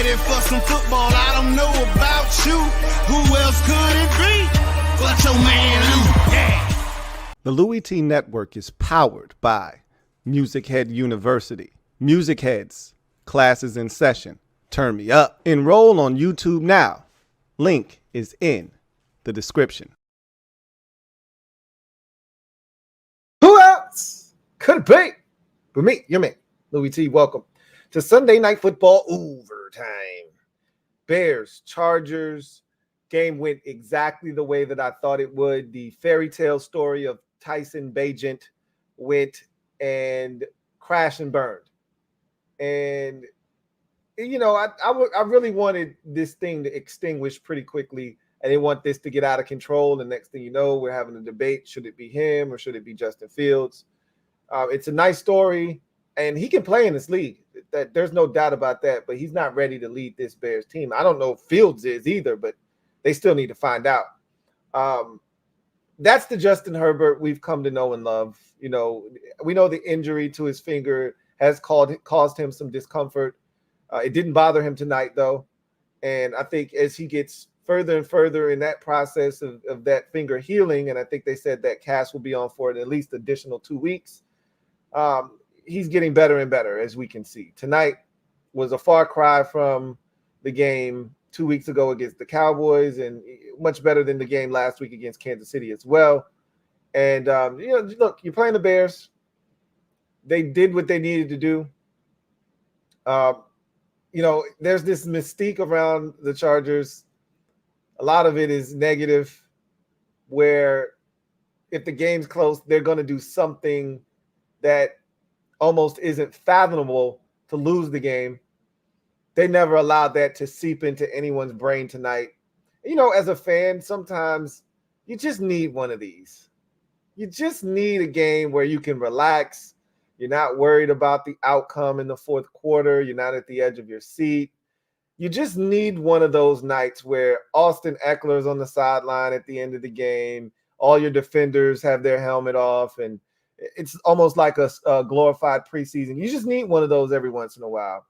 ready for some football. I don't know about you. Who else could it be but your man Lou? Yeah. The LouieTeeNetwork is powered by MusicHead University. MusicHeads, classes in session. Turn me up. Enroll on YouTube now. Link is in the description. Who else could it be but me, your man, Louie T? Welcome to Sunday Night Football overtime. Bears, Chargers. Game went exactly the way that I thought it would. The fairy tale story of Tyson Bagent went and crashed and burned. And, you know, I really wanted this thing to extinguish pretty quickly. I didn't want this to get out of control. And next thing you know, we're having a debate. Should it be him or should it be Justin Fields? It's a nice story, and he can play in this league. There's no doubt about that, but he's not ready to lead this Bears team. I don't know if Fields is either, but they still need to find out. That's the Justin Herbert we've come to know and love. You know, we know the injury to his finger has caused him some discomfort. It didn't bother him tonight, though. And I think as he gets further and further in that process of that finger healing, and I think they said that cast will be on for at least additional 2 weeks, he's getting better and better, as we can see. Tonight was a far cry from the game 2 weeks ago against the Cowboys, and much better than the game last week against Kansas City as well. And, you know, look, you're playing the Bears. They did what they needed to do. You know, there's this mystique around the Chargers. A lot of it is negative, where if the game's close, they're going to do something that almost isn't fathomable to lose the game. They never allowed that to seep into anyone's brain tonight. You know, as a fan, sometimes you just need one of these. You just need a game where you can relax. You're not worried about the outcome in the fourth quarter. You're not at the edge of your seat. You just need one of those nights where Austin Eckler's on the sideline at the end of the game. All your defenders have their helmet off, and it's almost like a glorified preseason. You just need one of those every once in a while.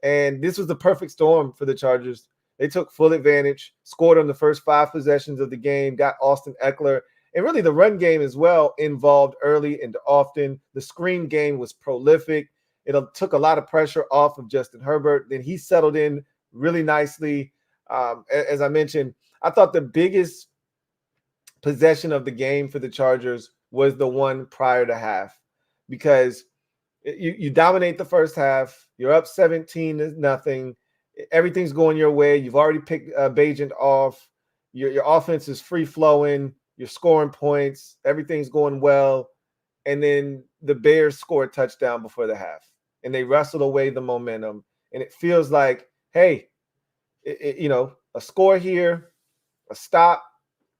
And this was the perfect storm for the Chargers. They took full advantage, scored on the first 5 possessions of the game, got Austin Eckler. And really the run game as well involved early and often. The screen game was prolific. It took a lot of pressure off of Justin Herbert. Then he settled in really nicely. As I mentioned, I thought the biggest possession of the game for the Chargers was the one prior to half, because you dominate the first half. You're up 17-0. Everything's going your way. You've already picked Bagent off. Your offense is free-flowing. You're scoring points. Everything's going well. And then the Bears score a touchdown before the half, and they wrestle away the momentum. And it feels like, hey, you know, a score here, a stop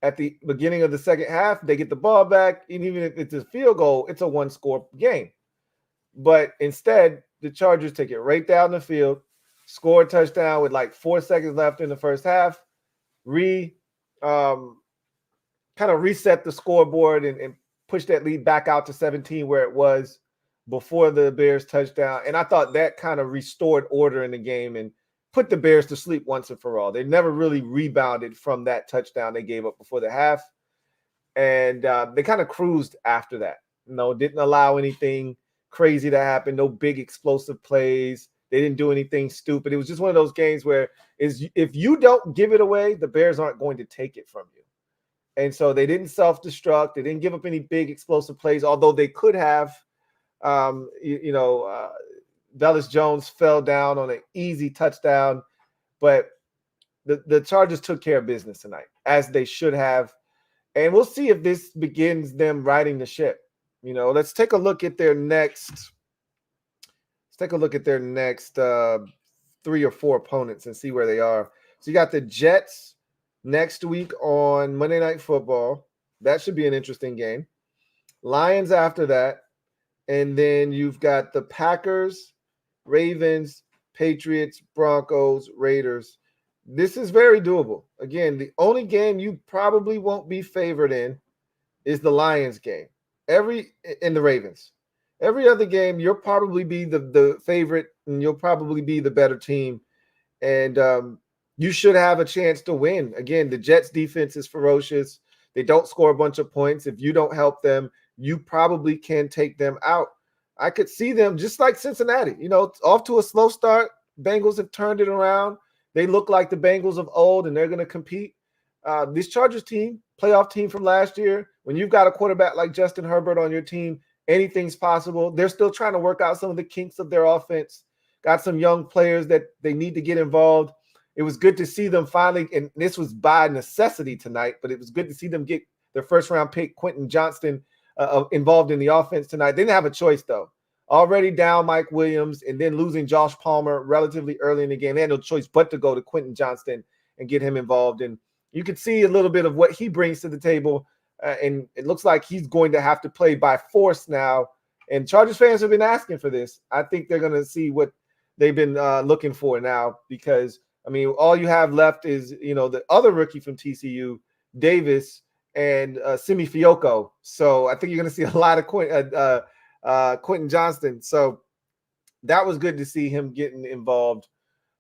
at the beginning of the second half, they get the ball back. And even if it's a field goal, it's a one-score game. But instead, the Chargers take it right down the field, score a touchdown with like 4 seconds left in the first half, kind of reset the scoreboard and push that lead back out to 17 where it was before the Bears touchdown. And I thought that kind of restored order in the game and put the Bears to sleep once and for all. They never really rebounded from that touchdown they gave up before the half. And they kind of cruised after that. You know, didn't allow anything crazy to happen. No big explosive plays. They didn't do anything stupid. It was just one of those games where if you don't give it away, the Bears aren't going to take it from you. And so they didn't self-destruct. They didn't give up any big explosive plays, although they could have. Velus Jones fell down on an easy touchdown, but the Chargers took care of business tonight, as they should have. And we'll see if this begins them riding the ship. You know, let's take a look at their next. Let's take a look at their next 3 or 4 opponents and see where they are. So you got the Jets next week on Monday Night Football. That should be an interesting game. Lions after that. And then you've got the Packers, Ravens, Patriots, Broncos, Raiders. This is very doable. Again, the only game you probably won't be favored in is the Lions game. In the Ravens. Every other game, you'll probably be the favorite, and you'll probably be the better team. And you should have a chance to win. Again, the Jets defense is ferocious. They don't score a bunch of points. If you don't help them, you probably can take them out. I could see them just like Cincinnati, off to a slow start. Bengals have turned it around. They look like the Bengals of old, and they're going to compete. This Chargers team, playoff team from last year, when you've got a quarterback like Justin Herbert on your team, anything's possible. They're still trying to work out some of the kinks of their offense. Got some young players that they need to get involved. It was good to see them finally, and this was by necessity tonight, but it was good to see them get their first-round pick, Quentin Johnston, involved in the offense tonight. They didn't have a choice, though. Already down Mike Williams and then losing Josh Palmer relatively early in the game. They had no choice but to go to Quentin Johnston and get him involved. And you could see a little bit of what he brings to the table, and it looks like he's going to have to play by force now. And Chargers fans have been asking for this. I think they're going to see what they've been looking for now because, all you have left is, the other rookie from TCU, Davis, and Simi Fioco. So I think you're going to see a lot of Quentin Johnston. So that was good to see him getting involved.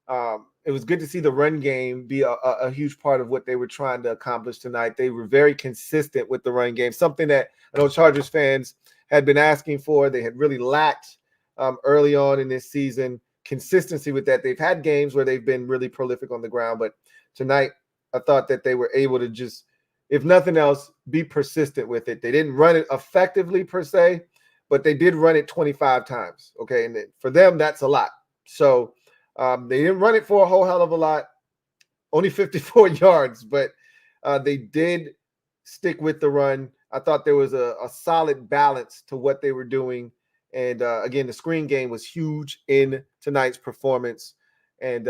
It was good to see the run game be a huge part of what they were trying to accomplish tonight. They were very consistent with the run game, something that I know Chargers fans had been asking for. They had really lacked early on in this season. Consistency with that. They've had games where they've been really prolific on the ground, but tonight I thought that they were able to just, if nothing else, be persistent with it. They didn't run it effectively per se, but they did run it 25 times. Okay, and for them, that's a lot. So they didn't run it for a whole hell of a lot, only 54 yards, but they did stick with the run. I thought there was a solid balance to what they were doing. And again, the screen game was huge in tonight's performance. And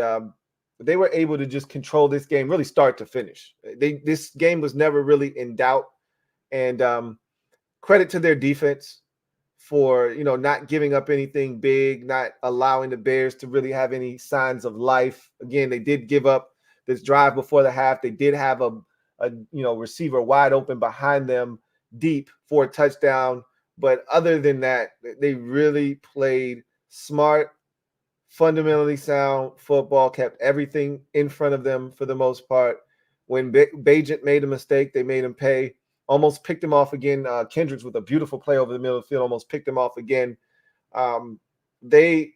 they were able to just control this game really start to finish. This game was never really in doubt. And credit to their defense for, not giving up anything big, not allowing the Bears to really have any signs of life. Again, they did give up this drive before the half. They did have a receiver wide open behind them deep for a touchdown. But other than that, they really played smart, fundamentally sound football, kept everything in front of them for the most part. When Bagent made a mistake, they made him pay. Almost picked him off again. Kendricks with a beautiful play over the middle of the field, almost picked him off again. They,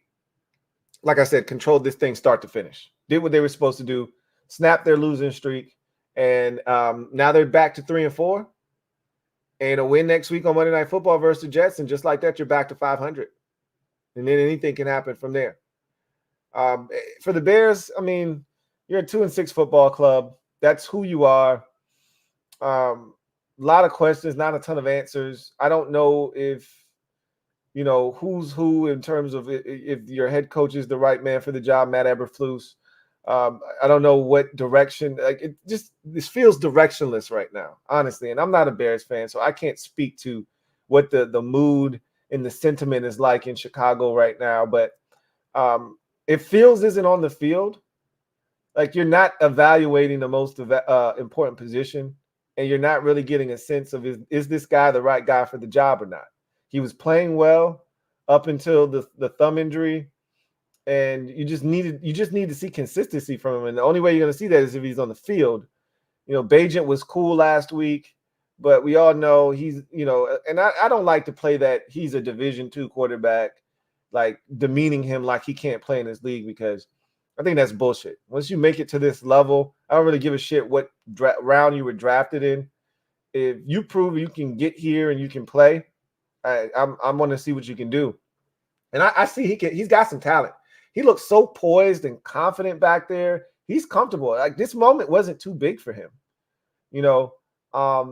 like I said, controlled this thing start to finish. Did what they were supposed to do, snapped their losing streak, and now they're back to 3-4. And a win next week on Monday Night Football versus the Jets, and just like that, you're back to 500. And then anything can happen from there. For the Bears, you're a 2-6 football club. That's who you are. A lot of questions, not a ton of answers. I don't know if, who's who in terms of if your head coach is the right man for the job, Matt Eberflus. I don't know what direction. This feels directionless right now, honestly. And I'm not a Bears fan, so I can't speak to what the mood and the sentiment is like in Chicago right now. But it feels isn't on the field. Like you're not evaluating the most important position, and you're not really getting a sense of is this guy the right guy for the job or not. He was playing well up until the thumb injury. And you just need to see consistency from him. And the only way you're going to see that is if he's on the field. Bagent was cool last week, but we all know he's, and I don't like to play that he's a Division II quarterback, like demeaning him like he can't play in this league, because I think that's bullshit. Once you make it to this level, I don't really give a shit what round you were drafted in. If you prove you can get here and you can play, I'm going to see what you can do. And I see he's got some talent. He looks so poised and confident back there. He's comfortable. Like this moment wasn't too big for him. I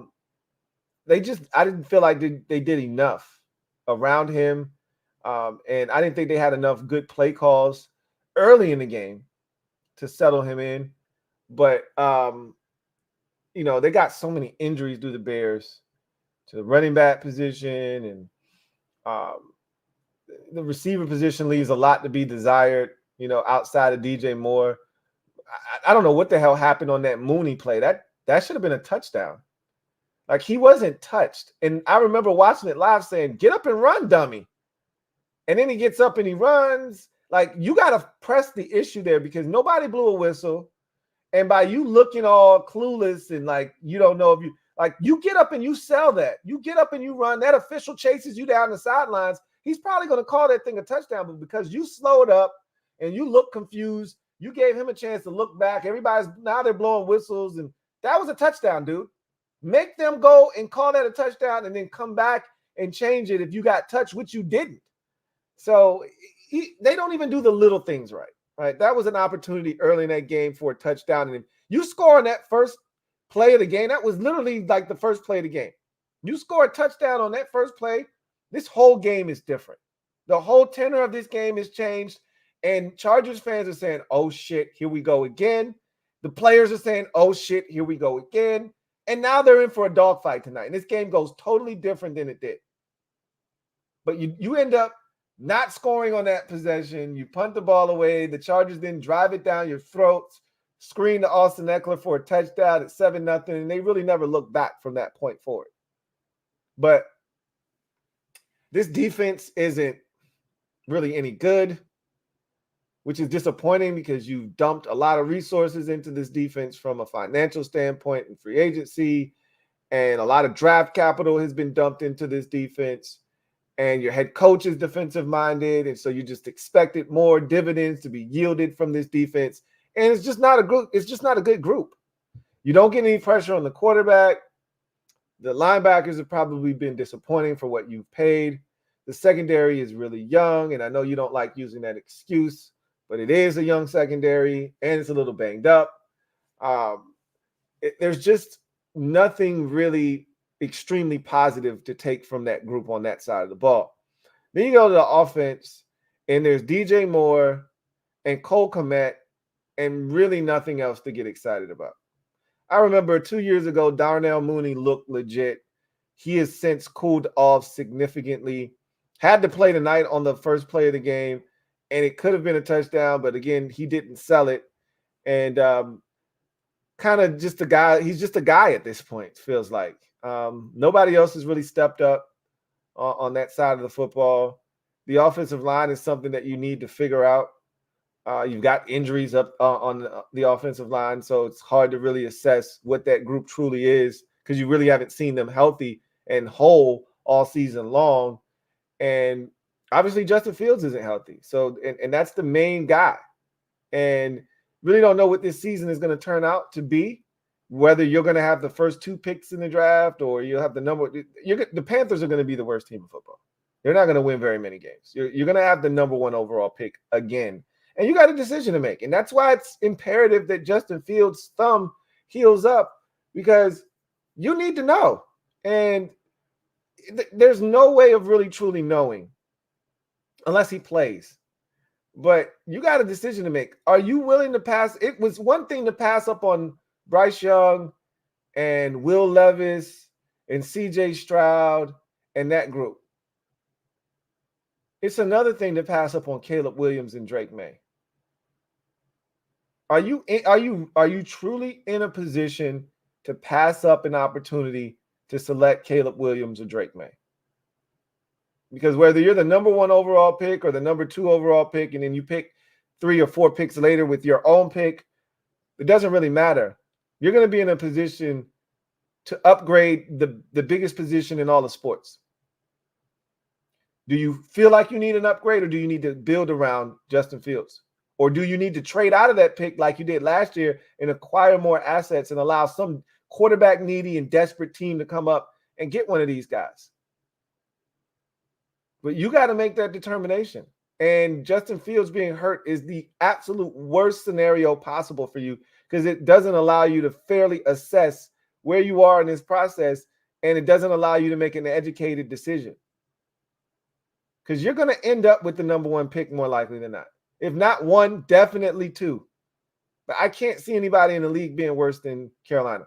didn't feel like they did enough around him. And I didn't think they had enough good play calls early in the game to settle him in. But, they got so many injuries through the Bears to the running back position, and the receiver position leaves a lot to be desired, outside of DJ Moore. I don't know what the hell happened on that Mooney play. That should have been a touchdown. Like, he wasn't touched. And I remember watching it live saying, get up and run, dummy. And then he gets up and he runs. Like, you got to press the issue there because nobody blew a whistle. And by you looking all clueless and like you don't know if you get up and you sell that. You get up and you run. That official chases you down the sidelines. He's probably going to call that thing a touchdown, but because you slowed up and you look confused, you gave him a chance to look back. Now they're blowing whistles, and that was a touchdown, dude. Make them go and call that a touchdown and then come back and change it if you got touched, which you didn't. So they don't even do the little things right. Right? That was an opportunity early in that game for a touchdown. And if you score on that first play of the game, that was literally like the first play of the game. You score a touchdown on that first play, this whole game is different. The whole tenor of this game has changed. And Chargers fans are saying, oh, shit, here we go again. The players are saying, oh, shit, here we go again. And now they're in for a dogfight tonight. And this game goes totally different than it did. But you end up not scoring on that possession. You punt the ball away. The Chargers then drive it down your throats, screen to Austin Eckler for a touchdown at 7-0, and they really never looked back from that point forward. But this defense isn't really any good, which is disappointing because you've dumped a lot of resources into this defense from a financial standpoint and free agency, and a lot of draft capital has been dumped into this defense. And your head coach is defensive-minded, and so you just expected more dividends to be yielded from this defense. And it's just not a group. It's just not a good group. You don't get any pressure on the quarterback. The linebackers have probably been disappointing for what you've paid. The secondary is really young, and I know you don't like using that excuse, but it is a young secondary, and it's a little banged up. There's just nothing really extremely positive to take from that group on that side of the ball. Then you go to the offense, and there's DJ Moore and Cole Kmet, and really nothing else to get excited about. I remember 2 years ago, Darnell Mooney looked legit. He has since cooled off significantly. Had to play tonight on the first play of the game, and it could have been a touchdown, but again, he didn't sell it. And kind of just a guy. He's just a guy at this point, feels like. Nobody else has really stepped up on that side of the football. The offensive line is something that you need to figure out. You've got injuries up on the offensive line, so it's hard to really assess what that group truly is because you really haven't seen them healthy and whole all season long. And obviously Justin Fields isn't healthy. So, and that's the main guy. And really don't know what this season is going to turn out to be. Whether you're going to have the first 2 picks in the draft or you'll have the number. The Panthers are going to be the worst team in football. They're not going to win very many games. You're going to have the number 1 overall pick again. And you got a decision to make. And that's why it's imperative that Justin Fields' thumb heals up because you need to know. And there's no way of really truly knowing unless he plays. But you got a decision to make. Are you willing to pass? It was one thing to pass up on Bryce Young and Will Levis and CJ Stroud and that group. It's another thing to pass up on Caleb Williams and Drake May. Are you truly in a position to pass up an opportunity to select Caleb Williams or Drake May? Because whether you're the number 1 overall pick or the number 2 overall pick, and then you pick 3 or 4 picks later with your own pick, it doesn't really matter. You're going to be in a position to upgrade the biggest position in all the sports. Do you feel like you need an upgrade, or do you need to build around Justin Fields? Or do you need to trade out of that pick like you did last year and acquire more assets and allow some quarterback needy and desperate team to come up and get one of these guys? But you got to make that determination. And Justin Fields being hurt is the absolute worst scenario possible for you because it doesn't allow you to fairly assess where you are in this process, and it doesn't allow you to make an educated decision. Because you're going to end up with the number 1 pick more likely than not. If not 1, definitely 2. But I can't see anybody in the league being worse than Carolina.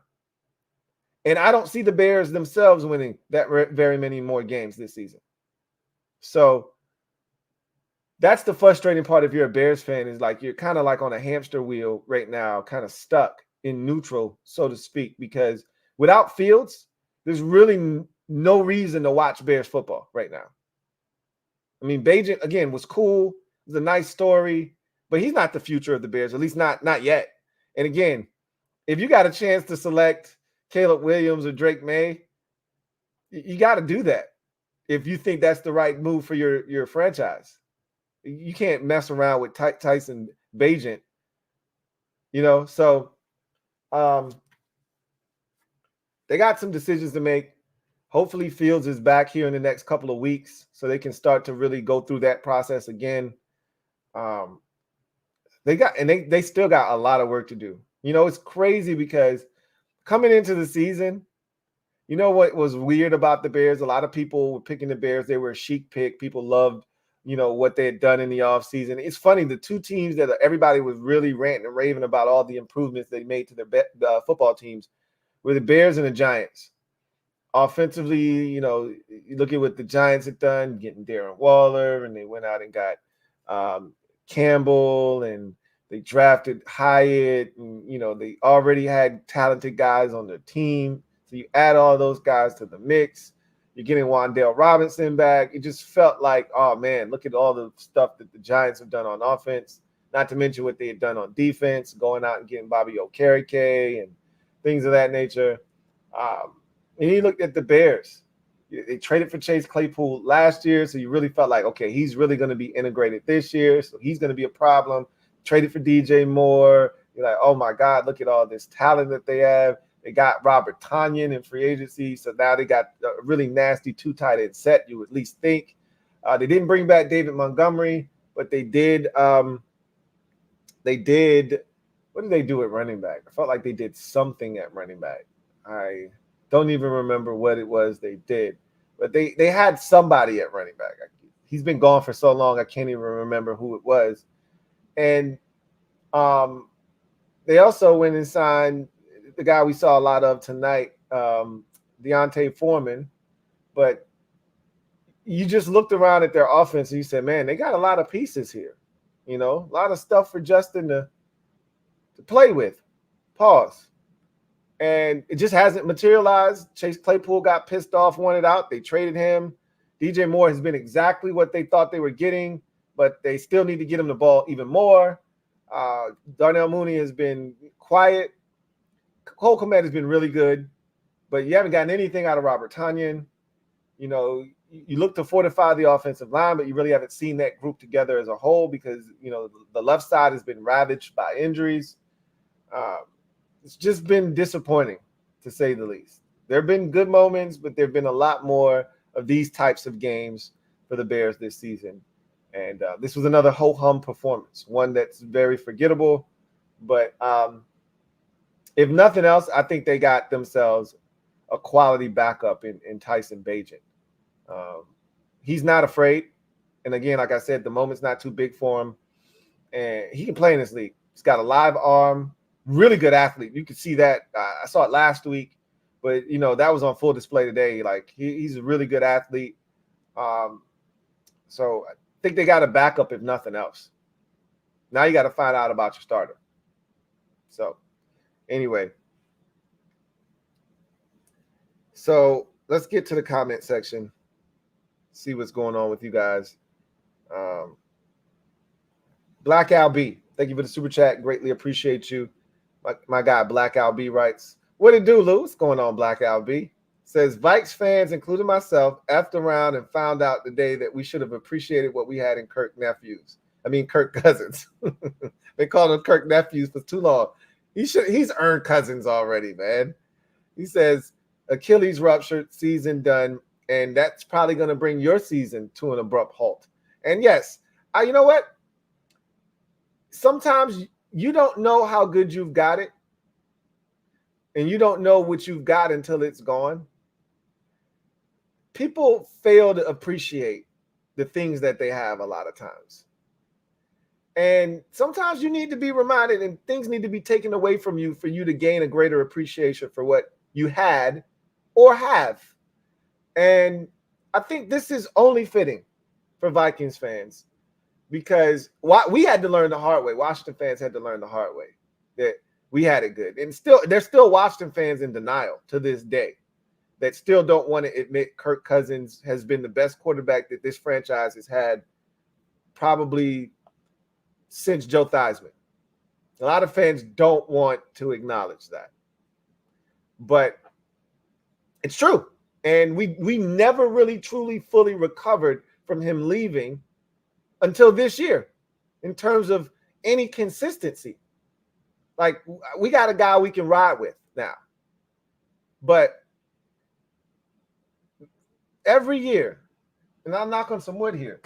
And I don't see the Bears themselves winning that very many more games this season. So that's the frustrating part if you're a Bears fan, is like you're kind of like on a hamster wheel right now, kind of stuck in neutral, so to speak, because without Fields, there's really no reason to watch Bears football right now. I mean, Bagent, again, was cool. It's a nice story, but he's not the future of the Bears, at least not yet. And again, if you got a chance to select Caleb Williams or Drake May, you got to do that if you think that's the right move for your franchise. You can't mess around with Tyson Bagent, So they got some decisions to make. Hopefully Fields is back here in the next couple of weeks so they can start to really go through that process again. They still got a lot of work to do. It's crazy because coming into the season, what was weird about the Bears? A lot of people were picking the Bears. They were a chic pick. People loved, what they had done in the offseason. It's funny, the two teams that everybody was really ranting and raving about all the improvements they made to their football teams were the Bears and the Giants. Offensively, you look at what the Giants had done, getting Darren Waller, and they went out and got Campbell, and they drafted Hyatt, and, they already had talented guys on their team. So you add all those guys to the mix. You're getting Wan'Dale Robinson back. It just felt like, oh, man, look at all the stuff that the Giants have done on offense, not to mention what they had done on defense, going out and getting Bobby Okereke and things of that nature. And you looked at the Bears. They traded for Chase Claypool last year, so you really felt like, okay, he's really going to be integrated this year, so he's going to be a problem. Traded for DJ Moore. You're like, oh, my God, look at all this talent that they have. They got Robert Tonyan in free agency, so now they got a really nasty two tight end set, you would at least think. They didn't bring back David Montgomery, but they did what did they do at running back? I felt like they did something at running back. I don't even remember what it was they did, but they had somebody at running back. He's been gone for so long, I can't even remember who it was. And they also went and signed the guy we saw a lot of tonight, Deontay Foreman. But you just looked around at their offense and you said, man, they got a lot of pieces here. A lot of stuff for Justin to play with. Pause. And it just hasn't materialized. Chase Claypool got pissed off, wanted out. They traded him. DJ Moore has been exactly what they thought they were getting, but they still need to get him the ball even more. Darnell Mooney has been quiet. Cole Kmet has been really good, but you haven't gotten anything out of Robert Tonyan. You look to fortify the offensive line, but you really haven't seen that group together as a whole because, the left side has been ravaged by injuries. It's just been disappointing, to say the least. There have been good moments, but there have been a lot more of these types of games for the Bears this season. And this was another ho-hum performance, one that's very forgettable. But if nothing else, I think they got themselves a quality backup in Tyson Bagent. He's not afraid. And again, like I said, the moment's not too big for him. And he can play in this league. He's got a live arm. Really good athlete. You can see that. I saw it last week, but that was on full display today. Like he's a really good athlete. So I think they got a backup if nothing else. Now you got to find out about your starter. So anyway, so let's get to the comment section. See what's going on with you guys. Black Al B, thank you for the super chat. Greatly appreciate you. My guy, Black Al B, writes, what it do, Lou? What's going on, Black Al B? Says, Vikes fans, including myself, effed around and found out today that we should have appreciated what we had in Kirk Cousins. They called him Kirk nephews for too long. He's earned Cousins already, man. He says, Achilles ruptured, season done, and that's probably going to bring your season to an abrupt halt. And yes, you know what? Sometimes you don't know how good you've got it, and you don't know what you've got until it's gone. People fail to appreciate the things that they have a lot of times. And sometimes you need to be reminded, and things need to be taken away from you for you to gain a greater appreciation for what you had or have. And I think this is only fitting for Vikings fans, because we had to learn the hard way. Washington fans had to learn the hard way that we had it good. And there's still Washington fans in denial to this day that still don't want to admit Kirk Cousins has been the best quarterback that this franchise has had probably since Joe Theismann. A lot of fans don't want to acknowledge that. But it's true. And we never really truly fully recovered from him leaving until this year in terms of any consistency. Like, we got a guy we can ride with now. But every year, and I'll knock on some wood here,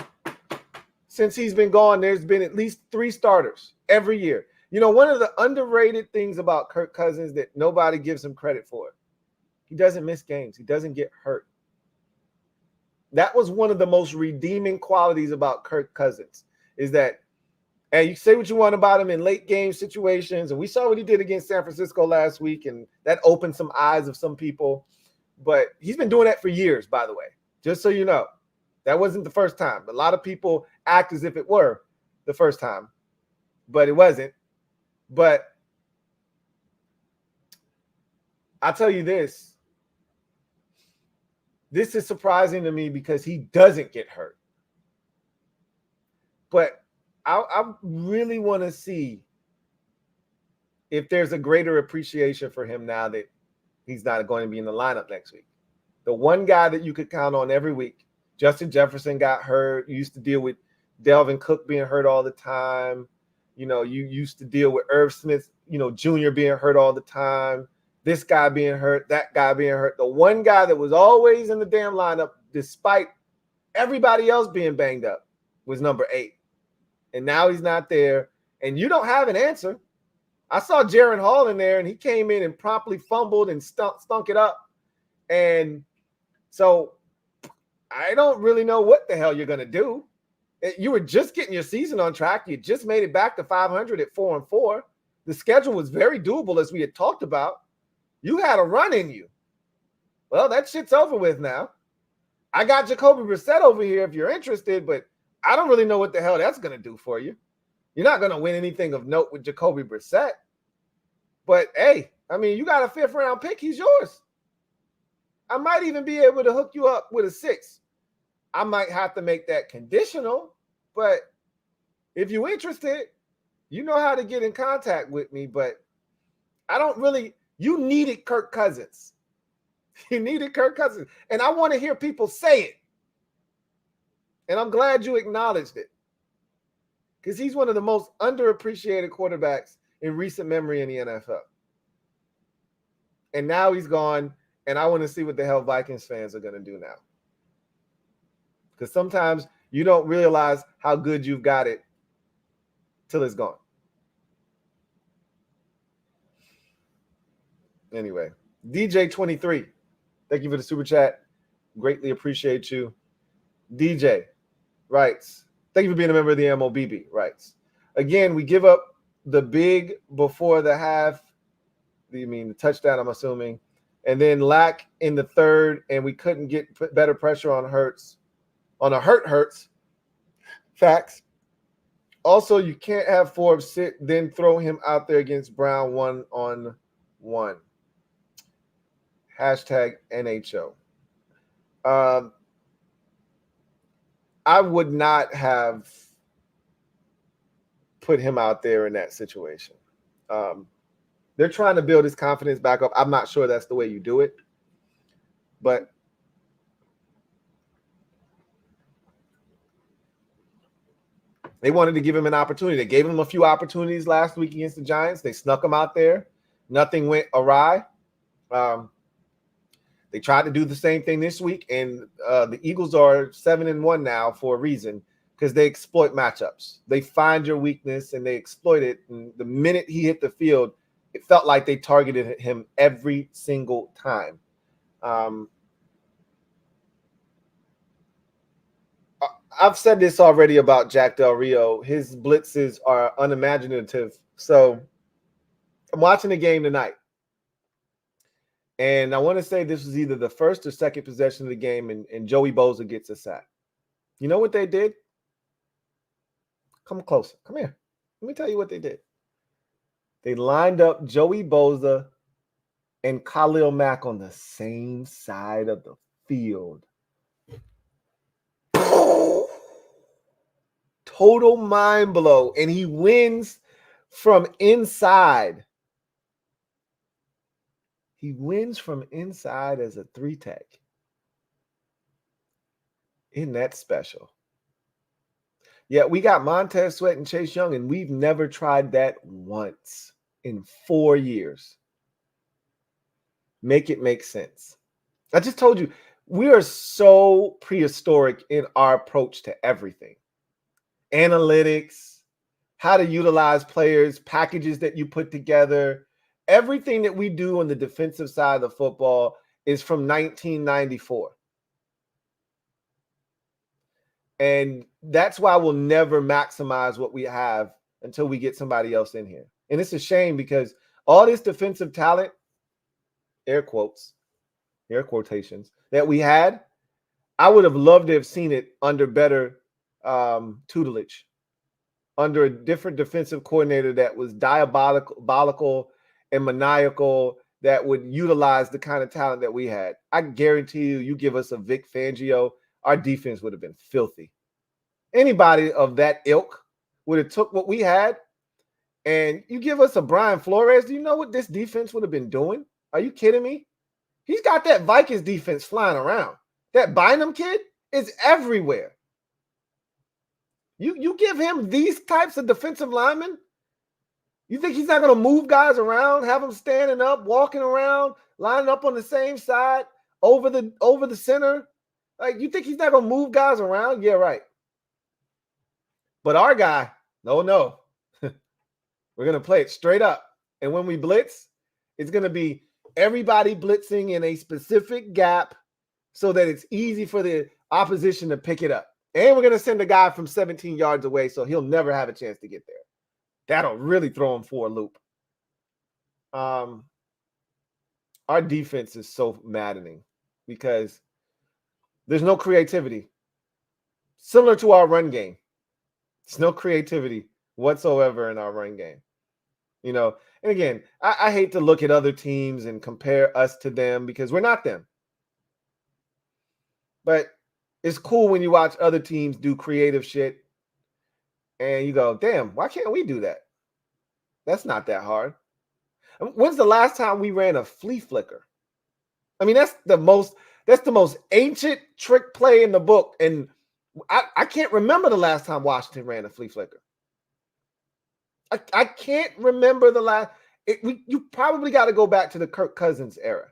since he's been gone, there's been at least 3 starters every year. You know, one of the underrated things about Kirk Cousins that nobody gives him credit for, he doesn't miss games. He doesn't get hurt. That was one of the most redeeming qualities about Kirk Cousins, is that, and you say what you want about him in late game situations, and we saw what he did against San Francisco last week, and that opened some eyes of some people. But he's been doing that for years, by the way, just so you know. That wasn't the first time. A lot of people act as if it were the first time, but it wasn't. But I'll tell you this. This is surprising to me because he doesn't get hurt. But I really want to see if there's a greater appreciation for him now that he's not going to be in the lineup next week. The one guy that you could count on every week, Justin Jefferson got hurt. You used to deal with Delvin Cook being hurt all the time. You know, you used to deal with Irv Smith, Jr. being hurt all the time. This guy being hurt, that guy being hurt. The one guy that was always in the damn lineup, despite everybody else being banged up, was number 8. And now he's not there. And you don't have an answer. I saw Jaron Hall in there, and he came in and promptly fumbled and stunk it up. And so I don't really know what the hell you're going to do. You were just getting your season on track. You just made it back to 500 at 4-4. The schedule was very doable, as we had talked about. You had a run in you. Well, that shit's over with now. I got Jacoby Brissett over here if you're interested, but I don't really know what the hell that's going to do for you. You're not going to win anything of note with Jacoby Brissett. But, hey, I mean, you got a 5th-round pick. He's yours. I might even be able to hook you up with a 6th. I might have to make that conditional, but if you're interested, you know how to get in contact with me. But I don't really – you needed Kirk Cousins. You needed Kirk Cousins. And I want to hear people say it. And I'm glad you acknowledged it, because he's one of the most underappreciated quarterbacks in recent memory in the NFL. And now he's gone, and I want to see what the hell Vikings fans are going to do now. Because sometimes you don't realize how good you've got it till it's gone. Anyway, DJ23, thank you for the super chat. Greatly appreciate you. DJ writes, thank you for being a member of the MOBB, writes, again, we give up the big before the half. The touchdown, I'm assuming, and then lack in the third, and we couldn't get better pressure on Hurts. On a Hurts. Facts. Also, you can't have Forbes sit, then throw him out there against Brown 1-on-1. Hashtag NHO. I would not have put him out there in that situation. They're trying to build his confidence back up. I'm not sure that's the way you do it. But they wanted to give him an opportunity. They gave him a few opportunities last week against the Giants. They snuck him out there. Nothing went awry. They tried to do the same thing this week, and the Eagles are 7-1 now for a reason, because they exploit matchups. They find your weakness, and they exploit it. And the minute he hit the field, it felt like they targeted him every single time. I've said this already about Jack Del Rio. His blitzes are unimaginative. So I'm watching the game tonight. And I want to say this was either the first or second possession of the game, and Joey Bosa gets a sack. You know what they did? Come closer. Come here. Let me tell you what they did. They lined up Joey Bosa and Khalil Mack on the same side of the field. total mind blow, and he wins from inside. He wins from inside as a 3-tech. Isn't that special? Yeah, we got Montez Sweat and Chase Young, and we've never tried that once in 4 years. Make it make sense. I just told you, we are so prehistoric in our approach to everything. Analytics, how to utilize players, packages that you put together. Everything that we do on the defensive side of the football is from 1994. And that's why we'll never maximize what we have until we get somebody else in here. And it's a shame because all this defensive talent, air quotes, air quotations, that we had, I would have loved to have seen it under better tutelage, under a different defensive coordinator that was diabolical and maniacal, that would utilize the kind of talent that we had. I guarantee you give us a Vic Fangio, our defense would have been filthy. Anybody of that ilk would have took what we had, and you give us a Brian Flores, do you know what this defense would have been doing? Are you kidding me? He's got that Vikings defense flying around. That Bieniemy kid is everywhere. You give him these types of defensive linemen, you think he's not going to move guys around, have them standing up, walking around, lining up on the same side, over the center? Like, you think he's not going to move guys around? Yeah, right. But our guy, no. We're going to play it straight up. And when we blitz, it's going to be everybody blitzing in a specific gap so that it's easy for the opposition to pick it up. And we're going to send a guy from 17 yards away so he'll never have a chance to get there. That'll really throw him for a loop. Our defense is so maddening because there's no creativity. Similar to our run game. There's no creativity whatsoever in our run game. You know, and again, I hate to look at other teams and compare us to them because we're not them. But it's cool when you watch other teams do creative shit and you go, damn, why can't we do that? That's not that hard. When's the last time we ran a flea flicker? I mean, that's the most ancient trick play in the book. And I can't remember the last time Washington ran a flea flicker. I can't remember the last. You probably got to go back to the Kirk Cousins era.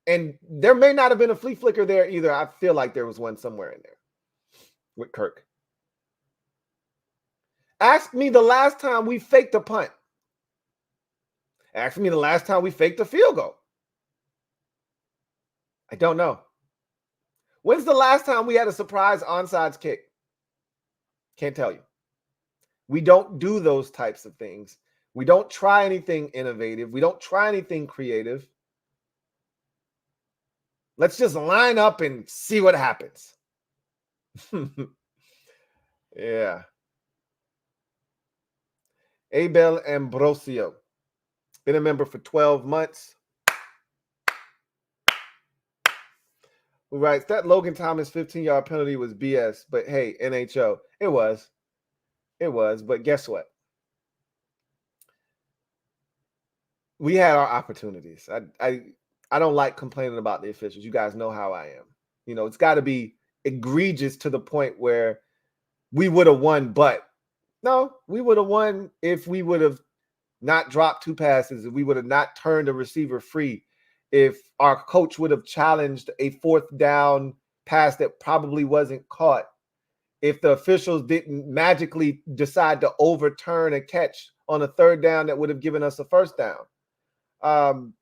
And there may not have been a flea flicker there either. I feel like there was one somewhere in there with Kirk. Ask me the last time we faked a punt. Ask me the last time we faked a field goal. I don't know. When's the last time we had a surprise onside kick? Can't tell you. We don't do those types of things. We don't try anything innovative. We don't try anything creative. Let's just line up and see what happens. Yeah. Abel Ambrosio. Been a member for 12 months. Who writes, that Logan Thomas 15-yard penalty was BS, but hey, NHO. It was. But guess what? We had our opportunities. I don't like complaining about the officials. You guys know how I am. You know, it's got to be egregious to the point where we would have won, but no, we would have won if we would have not dropped two passes, if we would have not turned a receiver free, if our coach would have challenged a fourth down pass that probably wasn't caught, if the officials didn't magically decide to overturn a catch on a third down that would have given us a first down.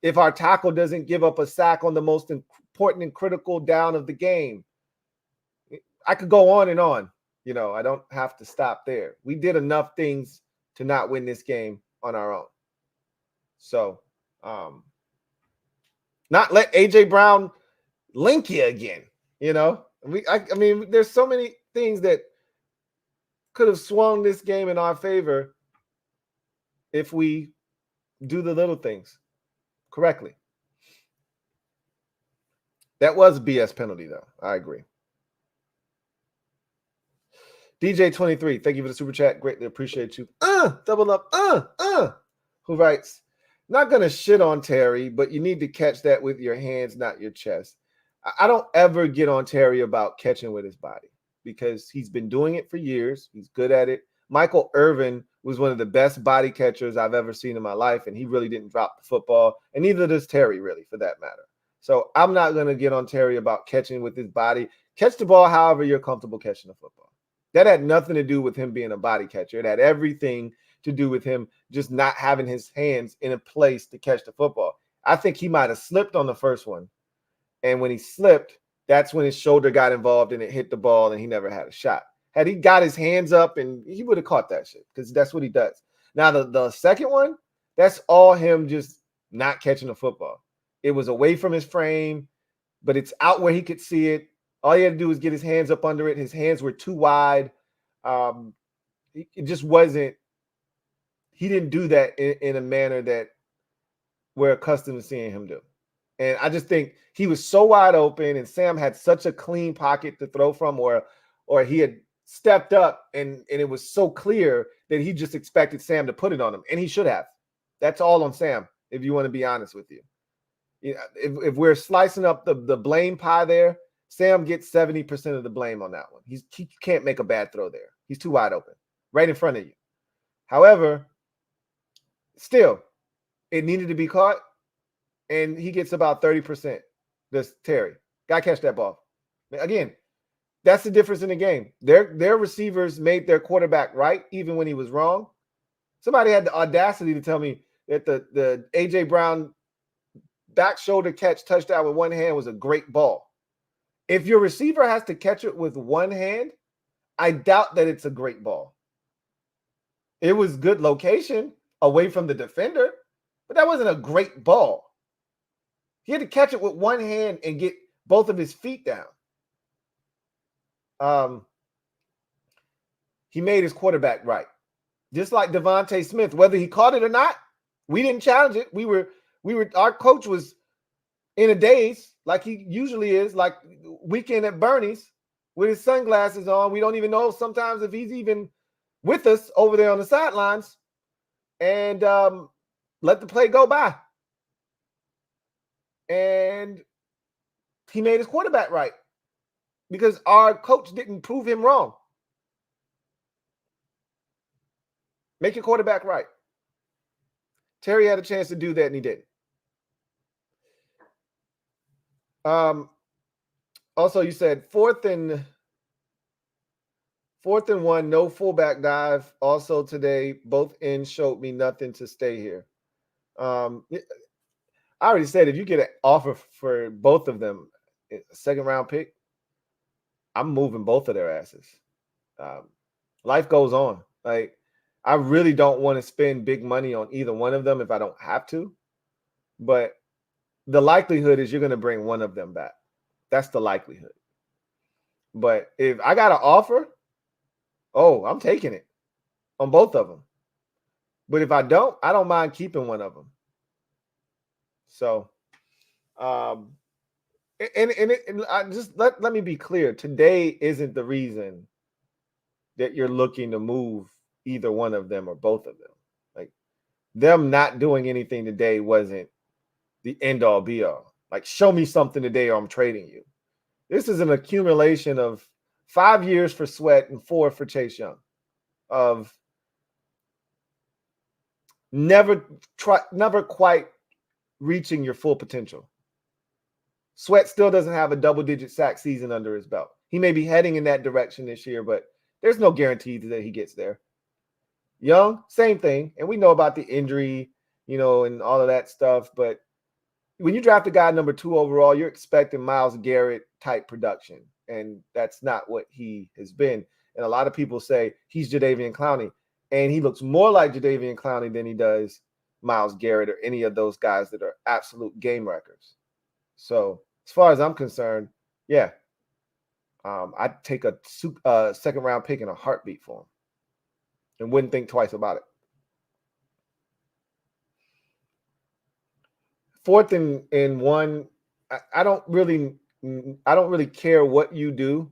If our tackle doesn't give up a sack on the most important and critical down of the game. I could go on and on. You know, I don't have to stop there. We did enough things to not win this game on our own. So, not let A.J. Brown link you again, you know. I mean, there's so many things that could have swung this game in our favor if we do the little things correctly. That was a BS penalty, though. I agree. DJ23, thank you for the super chat. Greatly appreciate you. Double up. Who writes, not going to shit on Terry, but you need to catch that with your hands, not your chest. I don't ever get on Terry about catching with his body because he's been doing it for years. He's good at it. Michael Irvin was one of the best body catchers I've ever seen in my life, and he really didn't drop the football, and neither does Terry, really, for that matter. So I'm not going to get on Terry about catching with his body. Catch the ball however you're comfortable catching the football. That had nothing to do with him being a body catcher. It had everything to do with him just not having his hands in a place to catch the football. I think he might have slipped on the first one. And when he slipped, that's when his shoulder got involved and it hit the ball and he never had a shot. Had he got his hands up, and he would have caught that shit because that's what he does. Now, the second one, that's all him just not catching the football. It was away from his frame, but it's out where he could see it. All he had to do was get his hands up under it. His hands were too wide. It just wasn't – he didn't do that in a manner that we're accustomed to seeing him do. And I just think he was so wide open, and Sam had such a clean pocket to throw from, or he had stepped up, and it was so clear that he just expected Sam to put it on him, and he should have. That's all on Sam, if you want to be honest with you. You know, if we're slicing up the blame pie there, Sam gets 70% of the blame on that one. He can't make a bad throw there. He's too wide open, right in front of you. However, still, it needed to be caught, and he gets about 30%. This Terry. Gotta catch that ball. Again, that's the difference in the game. Their receivers made their quarterback right, even when he was wrong. Somebody had the audacity to tell me that the A.J. Brown back shoulder catch touchdown with one hand was a great ball. If your receiver has to catch it with one hand, I doubt that it's a great ball. It was good location away from the defender, but that wasn't a great ball. He had to catch it with one hand and get both of his feet down. He made his quarterback right. Just like Devontae Smith, whether he caught it or not, we didn't challenge it. Our coach was in a daze, like he usually is, like weekend at Bernie's with his sunglasses on. We don't even know sometimes if he's even with us over there on the sidelines, and let the play go by. And he made his quarterback right because our coach didn't prove him wrong. Make your quarterback right. Terry had a chance to do that, and he didn't. Also, you said fourth and 1, no fullback dive. Also today, both ends showed me nothing to stay here. I already said if you get an offer for both of them, a second-round pick, I'm moving both of their asses. Life goes on. Like, I really don't want to spend big money on either one of them if I don't have to. But the likelihood is you're going to bring one of them back. That's the likelihood. But if I got an offer, I'm taking it on both of them. But if I don't mind keeping one of them. So, and I just let me be clear. Today isn't the reason that you're looking to move either one of them or both of them. Like, them not doing anything today wasn't the end all be all. Like, show me something today or I'm trading you. This is an accumulation of 5 years for Sweat and 4 for Chase Young of never quite reaching your full potential. Sweat still doesn't have a double-digit sack season under his belt. He may be heading in that direction this year, but there's no guarantee that he gets there. Young, same thing. And we know about the injury, and all of that stuff. But when you draft a guy number 2 overall, you're expecting Myles Garrett type production. And that's not what he has been. And a lot of people say he's Jadeveon Clowney. And he looks more like Jadeveon Clowney than he does Myles Garrett or any of those guys that are absolute game wreckers. So as far as I'm concerned, yeah, I'd take a second-round pick in a heartbeat for him and wouldn't think twice about it. 4th and 1, I don't really care what you do.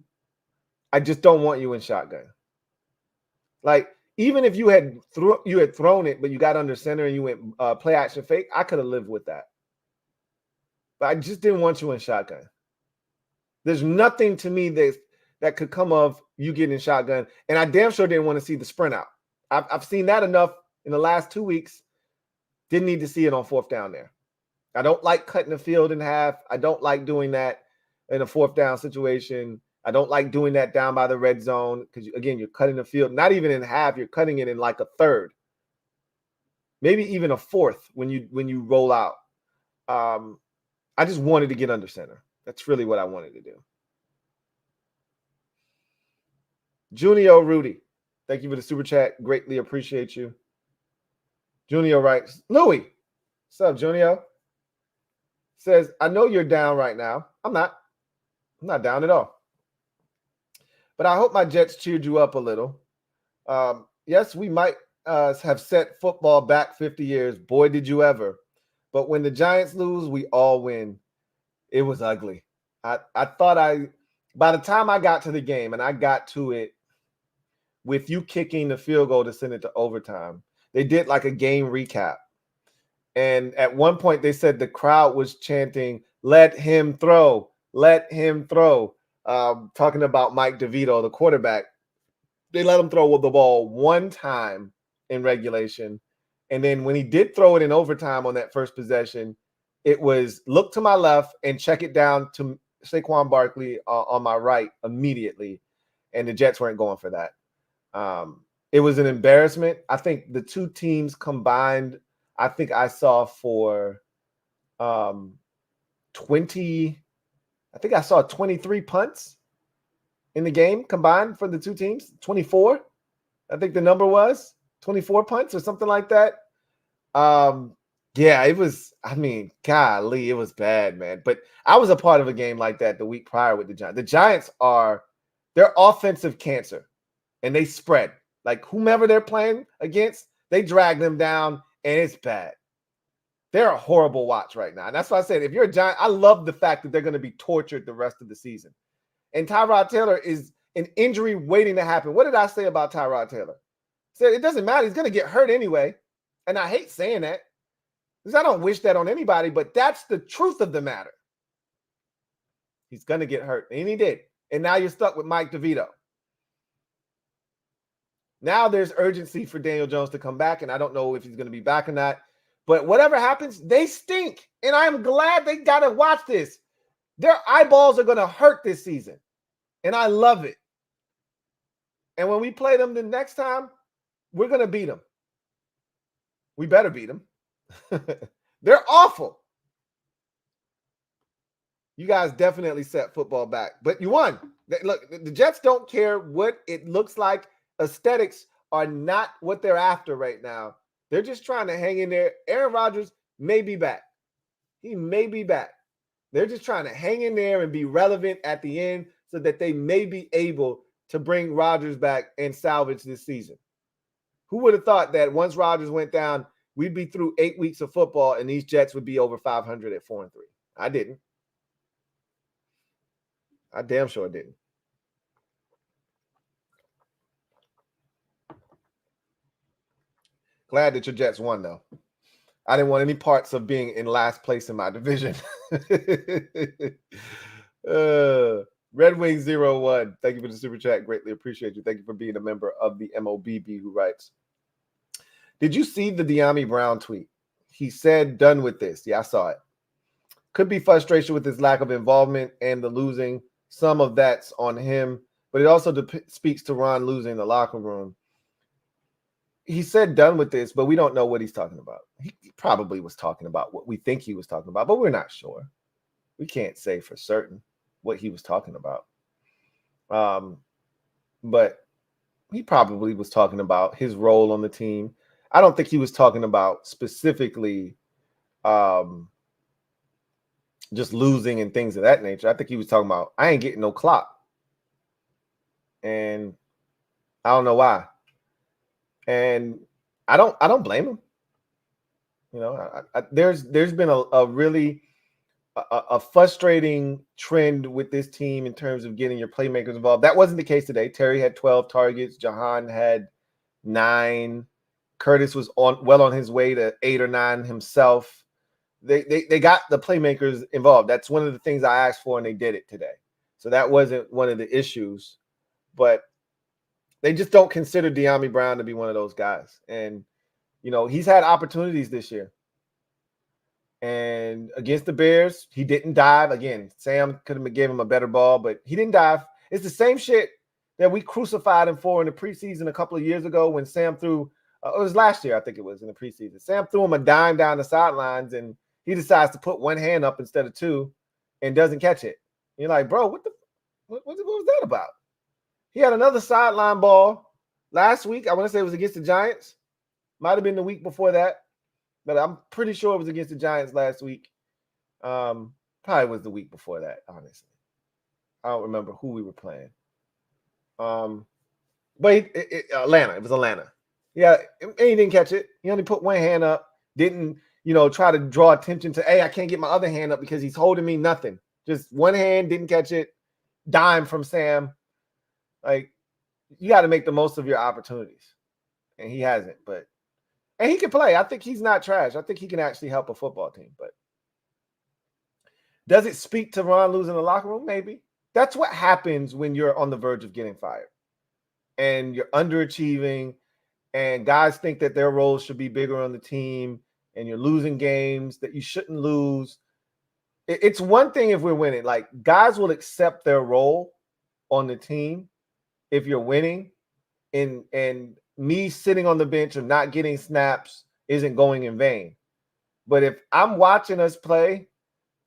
I just don't want you in shotgun. Like, even if you had thrown it, but you got under center and you went play action fake, I could have lived with that. But I just didn't want you in shotgun. There's nothing to me that could come of you getting shotgun. And I damn sure didn't want to see the sprint out. I've seen that enough in the last 2 weeks. Didn't need to see it on fourth down there. I don't like cutting the field in half. I don't like doing that in a fourth down situation. I don't like doing that down by the red zone because, again, you're cutting the field, not even in half. You're cutting it in like a third, maybe even a fourth when you roll out. I just wanted to get under center. That's really what I wanted to do. Junio Rudy, thank you for the super chat. Greatly appreciate you. Junio writes, Louie, what's up, Junio? Says, I know you're down right now. I'm not down at all. But I hope my Jets cheered you up a little. Yes, we might have set football back 50 years. Boy, did you ever. But when the Giants lose, we all win. It was ugly. I thought by the time I got to the game, and I got to it with you kicking the field goal to send it to overtime, they did like a game recap. And at one point, they said the crowd was chanting, let him throw, let him throw. Talking about Mike DeVito, the quarterback. They let him throw the ball one time in regulation. And then when he did throw it in overtime on that first possession, it was look to my left and check it down to Saquon Barkley on my right immediately. And the Jets weren't going for that. It was an embarrassment. I think the two teams combined, I think I saw for 23 punts in the game combined for the two teams. 24, I think the number was 24 punts or something like that. Yeah, it was, golly, it was bad, man. But I was a part of a game like that the week prior with the Giants. The Giants they're offensive cancer, and they spread. Like, whomever they're playing against, they drag them down, and it's bad. They're a horrible watch right now. And that's why I said, if you're a Giant, I love the fact that they're going to be tortured the rest of the season. And Tyrod Taylor is an injury waiting to happen. What did I say about Tyrod Taylor? I said, it doesn't matter. He's going to get hurt anyway. And I hate saying that because I don't wish that on anybody, but that's the truth of the matter. He's going to get hurt. And he did. And now you're stuck with Mike DeVito. Now there's urgency for Daniel Jones to come back, and I don't know if he's going to be back or not. But whatever happens, they stink. And I'm glad they got to watch this. Their eyeballs are going to hurt this season. And I love it. And when we play them the next time, we're going to beat them. We better beat them. They're awful. You guys definitely set football back. But you won. Look, the Jets don't care what it looks like. Aesthetics are not what they're after right now. They're just trying to hang in there. Aaron Rodgers may be back. He may be back. They're just trying to hang in there and be relevant at the end so that they may be able to bring Rodgers back and salvage this season. Who would have thought that once Rodgers went down, we'd be through 8 weeks of football and these Jets would be over 500 at 4-3? I didn't. I damn sure didn't. Glad that your Jets won, though. I didn't want any parts of being in last place in my division. Red Wing 01, thank you for the super chat. Greatly appreciate you. Thank you for being a member of the MOBB who writes, did you see the Dami Brown tweet? He said, done with this. Yeah, I saw it. Could be frustration with his lack of involvement and the losing. Some of that's on him, but it also speaks to Ron losing the locker room. He said done with this, but we don't know what he's talking about. He probably was talking about what we think he was talking about, but we're not sure. We can't say for certain what he was talking about. But he probably was talking about his role on the team. I don't think he was talking about specifically just losing and things of that nature. I think he was talking about, I ain't getting no clock. And I don't know why. And I don't blame him. You know, there's been a really frustrating trend with this team in terms of getting your playmakers involved. That wasn't the case today. Terry had 12 targets. Jahan had 9. Curtis was well on his way to 8 or 9 himself. They got the playmakers involved. That's one of the things I asked for, and they did it today. So that wasn't one of the issues. But they just don't consider Dami Brown to be one of those guys. And, he's had opportunities this year. And against the Bears, he didn't dive. Again, Sam could have gave him a better ball, but he didn't dive. It's the same shit that we crucified him for in the preseason a couple of years ago when Sam threw it was last year, I think it was, in the preseason. Sam threw him a dime down the sidelines, and he decides to put one hand up instead of two and doesn't catch it. You're like, bro, what was that about? He had another sideline ball last week. I want to say it was against the Giants. Might have been the week before that, but I'm pretty sure it was against the Giants last week. Probably was the week before that, honestly. I don't remember who we were playing. But Atlanta. It was Atlanta. Yeah, and he didn't catch it. He only put one hand up. Didn't, try to draw attention to, hey, I can't get my other hand up because he's holding me. Nothing. Just one hand, didn't catch it. Dime from Sam. Like, you got to make the most of your opportunities. And he hasn't. And he can play. I think he's not trash. I think he can actually help a football team. But does it speak to Ron losing the locker room? Maybe. That's what happens when you're on the verge of getting fired. And you're underachieving. And guys think that their roles should be bigger on the team. And you're losing games that you shouldn't lose. It's one thing if we're winning. Like, guys will accept their role on the team if you're winning. And me sitting on the bench and not getting snaps isn't going in vain. But if I'm watching us play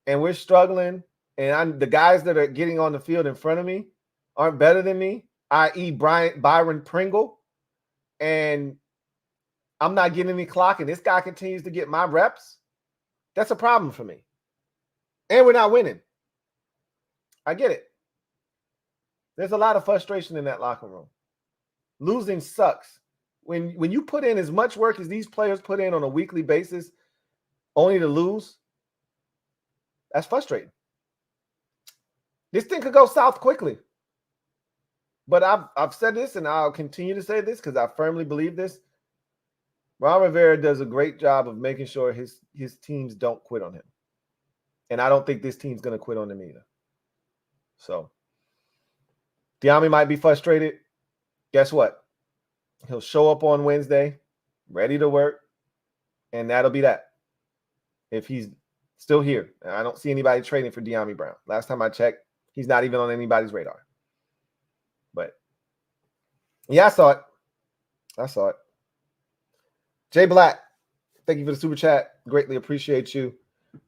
and we're struggling and the guys that are getting on the field in front of me aren't better than me, i.e. Byron Pringle, and I'm not getting any clock and this guy continues to get my reps, that's a problem for me. And we're not winning. I get it. There's a lot of frustration in that locker room. Losing sucks. When you put in as much work as these players put in on a weekly basis, only to lose, that's frustrating. This thing could go south quickly. But I've said this, and I'll continue to say this because I firmly believe this. Ron Rivera does a great job of making sure his teams don't quit on him. And I don't think this team's going to quit on him either. So, Diami might be frustrated. Guess what? He'll show up on Wednesday, ready to work, and that'll be that. If he's still here. And I don't see anybody trading for Dami Brown. Last time I checked, he's not even on anybody's radar. But, yeah, I saw it. Jay Black, thank you for the super chat. Greatly appreciate you.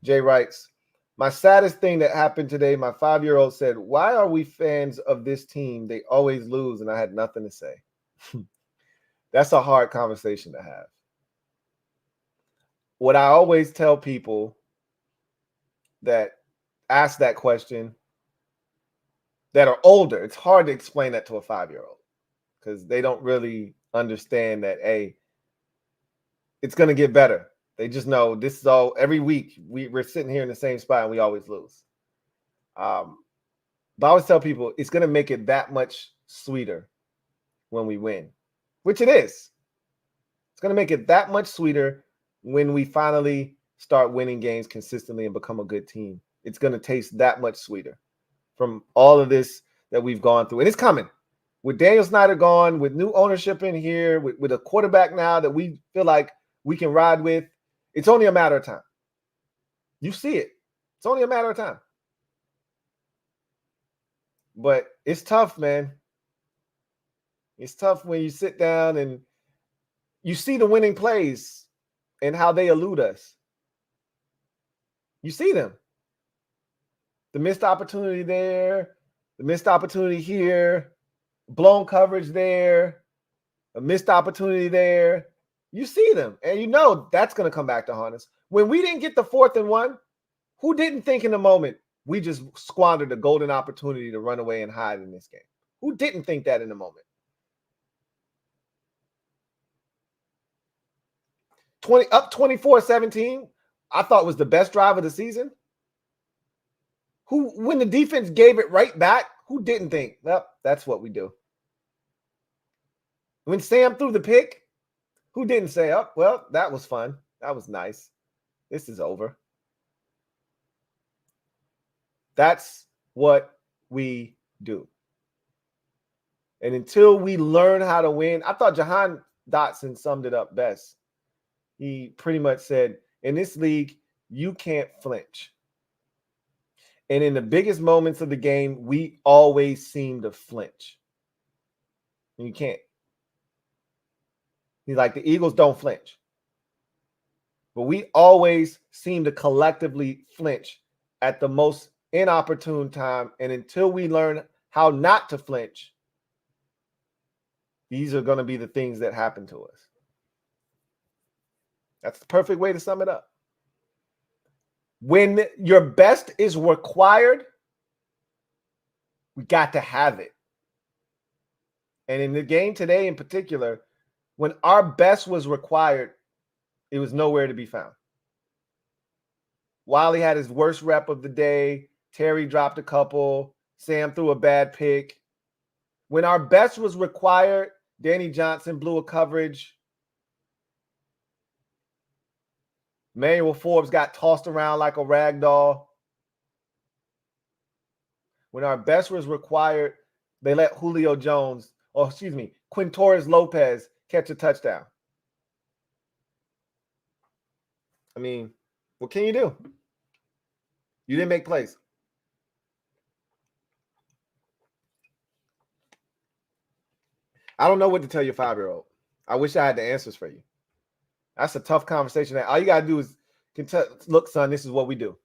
Jay writes, my saddest thing that happened today, my 5-year-old said, why are we fans of this team? They always lose, and I had nothing to say. That's a hard conversation to have. What I always tell people that ask that question that are older, it's hard to explain that to a 5-year-old because they don't really understand that, hey, it's going to get better. They just know this is all every week. We're sitting here in the same spot and we always lose. But I always tell people it's going to make it that much sweeter when we win, which it is. It's going to make it that much sweeter when we finally start winning games consistently and become a good team. It's going to taste that much sweeter from all of this that we've gone through. And it's coming. With Daniel Snyder gone, with new ownership in here, with a quarterback now that we feel like we can ride with, it's only a matter of time. You see it. It's only a matter of time. But it's tough, man. It's tough when you sit down and you see the winning plays and how they elude us. You see them. The missed opportunity there, the missed opportunity here, blown coverage there, a missed opportunity there. You see them, and you know that's going to come back to haunt us. When we didn't get the 4th and 1, who didn't think in the moment we just squandered a golden opportunity to run away and hide in this game? Who didn't think that in the moment? 24-17, I thought was the best drive of the season. When the defense gave it right back, who didn't think, well, that's what we do? When Sam threw the pick, who didn't say, oh, well, that was fun. That was nice. This is over. That's what we do. And until we learn how to win, I thought Jahan Dotson summed it up best. He pretty much said, in this league, you can't flinch. And in the biggest moments of the game, we always seem to flinch. And you can't. He's like, the Eagles don't flinch. But we always seem to collectively flinch at the most inopportune time. And until we learn how not to flinch, these are going to be the things that happen to us. That's the perfect way to sum it up. When your best is required, we got to have it. And in the game today in particular, when our best was required, it was nowhere to be found. Wiley had his worst rep of the day. Terry dropped a couple. Sam threw a bad pick. When our best was required, Danny Johnson blew a coverage. Manuel Forbes got tossed around like a rag doll. When our best was required, they let Julio Jones, Quintorris Lopez catch a touchdown. I mean, what can you do? You didn't make plays. I don't know what to tell your 5-year-old. I wish I had the answers for you. That's a tough conversation. All you got to do is look, son, this is what we do.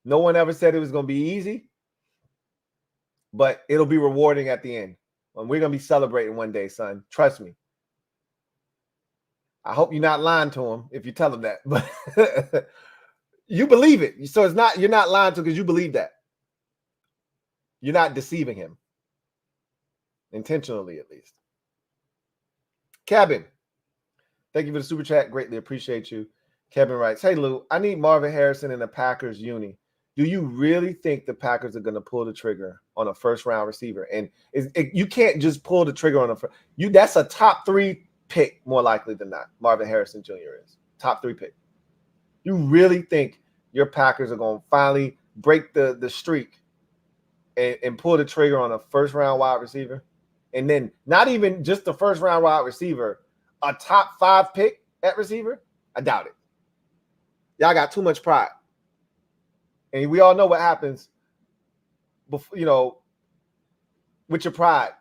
No one ever said it was going to be easy, but it'll be rewarding at the end. And we're going to be celebrating one day, son. Trust me. I hope you're not lying to him if you tell him that. But you believe it. So you're not lying to him because you believe that. You're not deceiving him. Intentionally, at least. Kevin, thank you for the super chat. Greatly appreciate you. Kevin writes, hey, Lou, I need Marvin Harrison in the Packers uni. Do you really think the Packers are going to pull the trigger on a first-round receiver? And you can't just pull the trigger on that's a top 3 pick more likely than not. Marvin Harrison Jr. is. Top 3 pick. You really think your Packers are going to finally break the streak and pull the trigger on a first-round wide receiver? And then not even just the first-round wide receiver, a top 5 pick at receiver? I doubt it. Y'all got too much pride. And we all know what happens before, with your pride.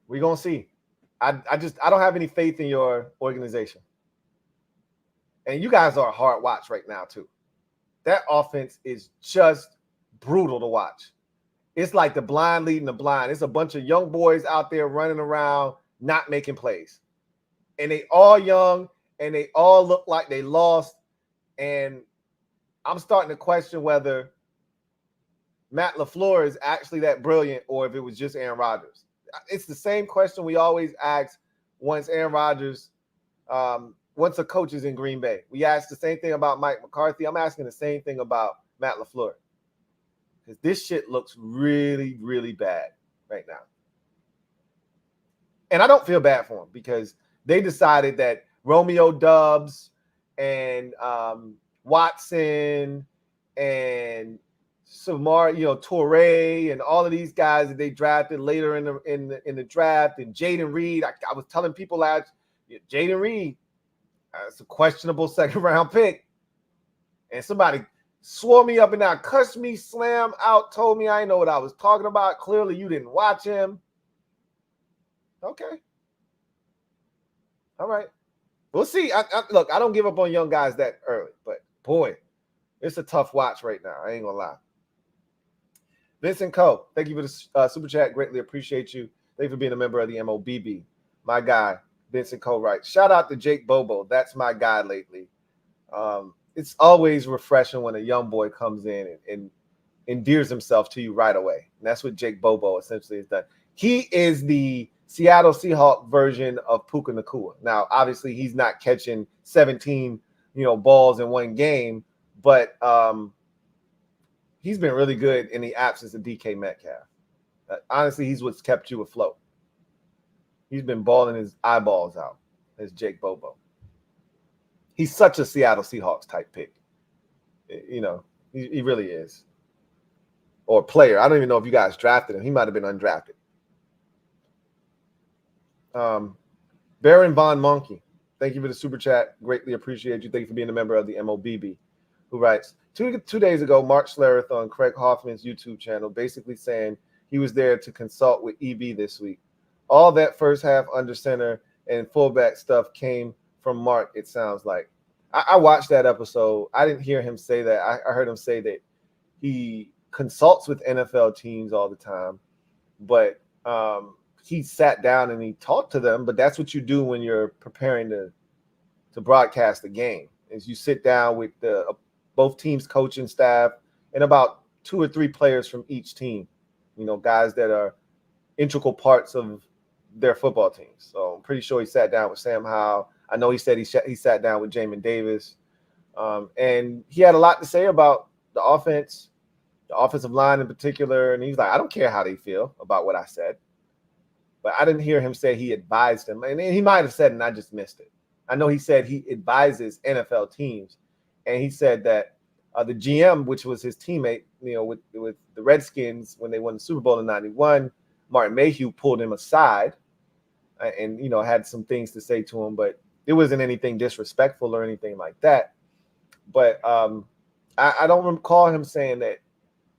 We're going to see. I don't have any faith in your organization. And you guys are a hard watch right now, too. That offense is just brutal to watch. It's like the blind leading the blind. It's a bunch of young boys out there running around, not making plays. And they all young, and they all look like they lost. And I'm starting to question whether Matt LaFleur is actually that brilliant or if it was just Aaron Rodgers. It's the same question we always ask once Aaron Rodgers, once a coach is in Green Bay. We ask the same thing about Mike McCarthy. I'm asking the same thing about Matt LaFleur. Because this shit looks really, really bad right now. And I don't feel bad for him because they decided that Romeo Doubs and Watson and Samar, Toure and all of these guys that they drafted later in the draft, and Jaden Reed. I was telling people Jaden Reed, it's a questionable second-round pick. And somebody swore me up and down, cussed me, slam out, told me I didn't know what I was talking about. Clearly, you didn't watch him. Okay. All right. We'll see. Look, I don't give up on young guys that early, but boy, it's a tough watch right now. I ain't gonna lie. Vincent Coe, thank you for the super chat. Greatly appreciate you. Thank you for being a member of the MOBB. My guy, Vincent Coe writes, shout out to Jake Bobo. That's my guy lately. It's always refreshing when a young boy comes in and endears himself to you right away. And that's what Jake Bobo essentially has done. He is the Seattle Seahawks version of Puka Nacua. Now, obviously, he's not catching 17, balls in one game, but he's been really good in the absence of DK Metcalf. Honestly, he's what's kept you afloat. He's been balling his eyeballs out as Jake Bobo. He's such a Seattle Seahawks type pick. You know, he really is. Or player. I don't even know if you guys drafted him. He might have been undrafted. Baron Von Monkey, thank you for the super chat. Greatly appreciate you. Thank you for being a member of the MOBB, who writes, two days ago, Mark Schlereth on Craig Hoffman's YouTube channel basically saying he was there to consult with EB this week. All that first half under center and fullback stuff came from Mark, it sounds like. I watched that episode. I didn't hear him say that. I heard him say that he consults with NFL teams all the time, but he sat down and he talked to them. But that's what you do when you're preparing to broadcast the game, is you sit down with both teams' coaching staff and about 2 or 3 players from each team, you know, guys that are integral parts of their football teams. So I'm pretty sure he sat down with Sam Howell. I know he said he sat down with Jamin Davis. And he had a lot to say about the offense, the offensive line in particular. And he's like, I don't care how they feel about what I said. But I didn't hear him say he advised him. And he might have said, and I just missed it. I know he said he advises NFL teams. And he said that the GM, which was his teammate, you know, with the Redskins when they won the Super Bowl in '91, Martin Mayhew pulled him aside and, you know, had some things to say to him. But it wasn't anything disrespectful or anything like that. But I don't recall him saying that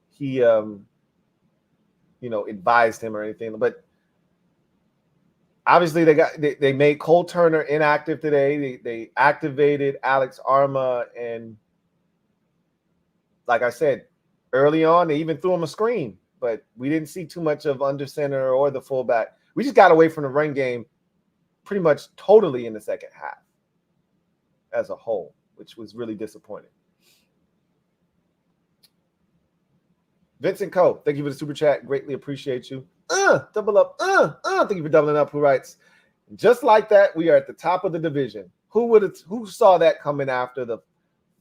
he, you know, advised him or anything. But obviously they made Cole Turner inactive today. They activated Alex Arma, and like I said early on, they even threw him a screen. But we didn't see too much of under center or the fullback. We just got away from the run game pretty much totally in the second half as a whole, which was really disappointing. Vincent Coe, thank you for the super chat. Greatly appreciate you. Double up. Thank you for doubling up. Who writes, just like that, we are at the top of the division. Who saw that coming after the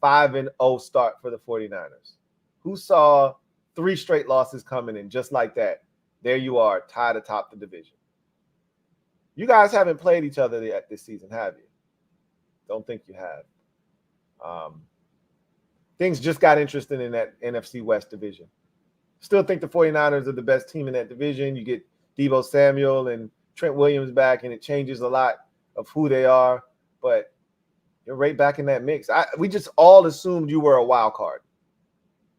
5-0 start for the 49ers? Who saw 3 straight losses coming in just like that? There you are, tied atop the division. You guys haven't played each other yet this season, have you? Don't think you have. Things just got interesting in that NFC West division. Still think the 49ers are the best team in that division. You get Deebo Samuel and Trent Williams back, and it changes a lot of who they are. But you're right back in that mix. We just all assumed you were a wild card.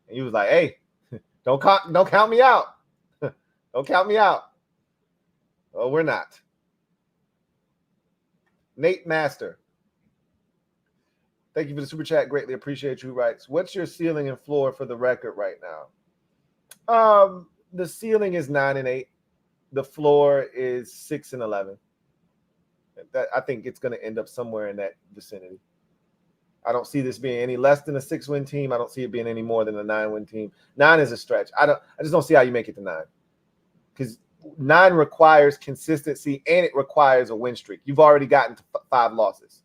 And you was like, hey, don't count me out. Don't count me out. Well, we're not. Nate Master, thank you for the super chat. Greatly appreciate you. Who writes, what's your ceiling and floor for the record right now? The ceiling is 9-8. The floor is 6-11. I think it's going to end up somewhere in that vicinity. I don't see this being any less than a 6-win team. I don't see it being any more than a 9-win team. 9 is a stretch. I just don't see how you make it to 9, because 9 requires consistency and it requires a win streak. You've already gotten to 5 losses.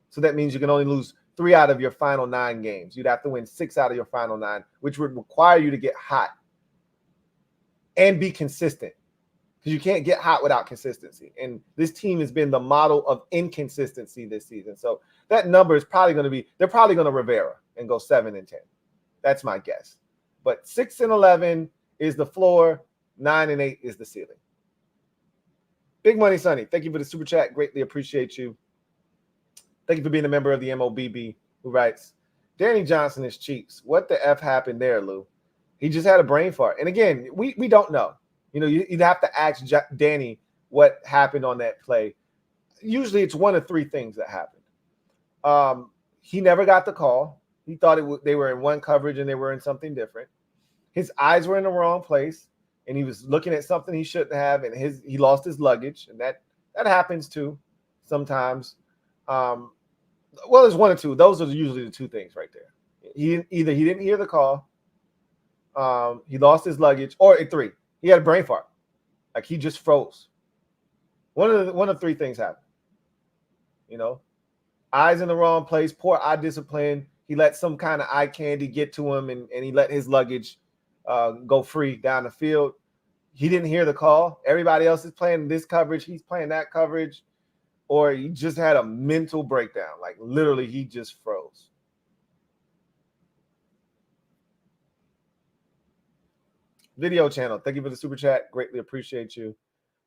So that means you can only lose 3 out of your final 9 games. You'd have to win 6 out of your final 9, which would require you to get hot and be consistent, because you can't get hot without consistency. And this team has been the model of inconsistency this season. So that number is probably going to be, they're probably going to Rivera and go 7-10. That's my guess. But 6-11 is the floor. 9-8 is the ceiling. Big Money Sonny, thank you for the super chat. Greatly appreciate you. Thank you for being a member of the MOBB, who writes, Danny Johnson is cheeks. What the F happened there, Lou? He just had a brain fart. And again, we don't know. You know, you'd have to ask Danny what happened on that play. Usually it's one of 3 things that happened. He never got the call. He thought they were in one coverage and they were in something different. His eyes were in the wrong place, and he was looking at something he shouldn't have, and he lost his luggage, and that happens too sometimes. Well, there's 1 or 2. Those are usually the 2 things right there. Either he didn't hear the call, he lost his luggage, or 3, he had a brain fart. Like he just froze. One of 3 things happened. You know, eyes in the wrong place, poor eye discipline. He let some kind of eye candy get to him, and he let his luggage go free down the field. He didn't hear the call. Everybody else is playing this coverage. He's playing that coverage. Or he just had a mental breakdown. Like, literally, he just froze. Video channel, thank you for the super chat. Greatly appreciate you.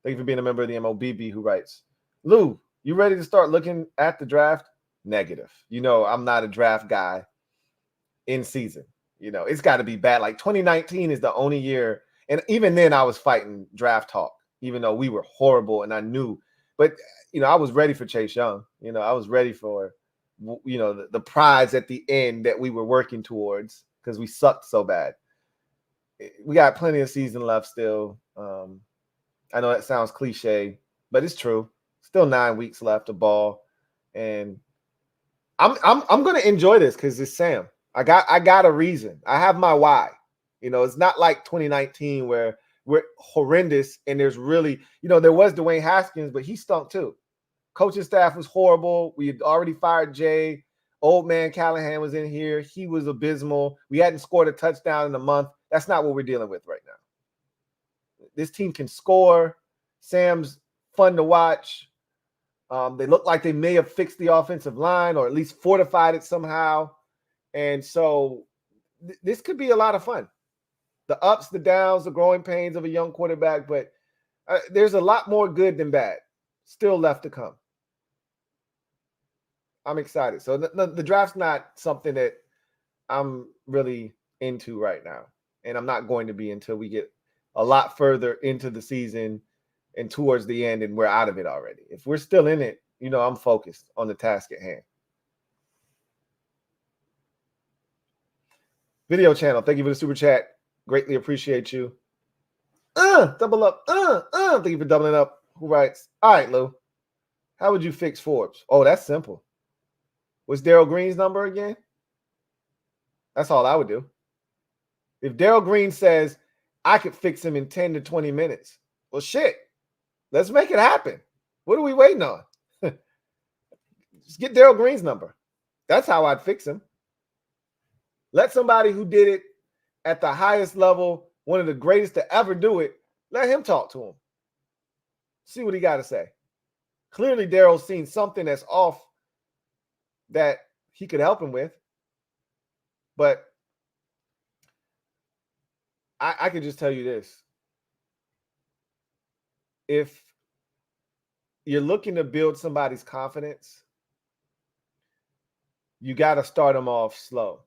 Thank you for being a member of the MOBB who writes, Lou, you ready to start looking at the draft? Negative. You know, I'm not a draft guy in season. You know, it's got to be bad. Like 2019 is the only year. And even then I was fighting draft talk, even though we were horrible and I knew. But, you know, I was ready for Chase Young. You know, I was ready for, you know, the prize at the end that we were working towards because we sucked so bad. We got plenty of season left still. I know that sounds cliche, but it's true. Still 9 weeks left to ball. And I'm going to enjoy this because it's Sam. I got a reason. I have my why. You know, it's not like 2019 where we're horrendous and there's really, you know, there was Dwayne Haskins, but he stunk too. Coaching staff was horrible. We had already fired Jay. Old man Callahan was in here. He was abysmal. We hadn't scored a touchdown in a month. That's not what we're dealing with right now. This team can score. Sam's fun to watch. They look like they may have fixed the offensive line or at least fortified it somehow. And so this could be a lot of fun. The ups, the downs, the growing pains of a young quarterback, but there's a lot more good than bad still left to come. I'm excited. So the draft's not something that I'm really into right now. And I'm not going to be until we get a lot further into the season and towards the end and we're out of it already. If we're still in it, you know, I'm focused on the task at hand. Video channel, thank you for the super chat. Greatly appreciate you. Double up. Thank you for doubling up. Who writes? All right, Lou. How would you fix Forbes? Oh, that's simple. What's Darryl Green's number again? That's all I would do. If Darryl Green says I could fix him in 10 to 20 minutes, well, shit. Let's make it happen. What are we waiting on? Just get Darryl Green's number. That's how I'd fix him. Let somebody who did it at the highest level, one of the greatest to ever do it, let him talk to him. See what he got to say. Clearly, Darryl's seen something that's off that he could help him with. But I could just tell you this. If you're looking to build somebody's confidence, you got to start them off slow.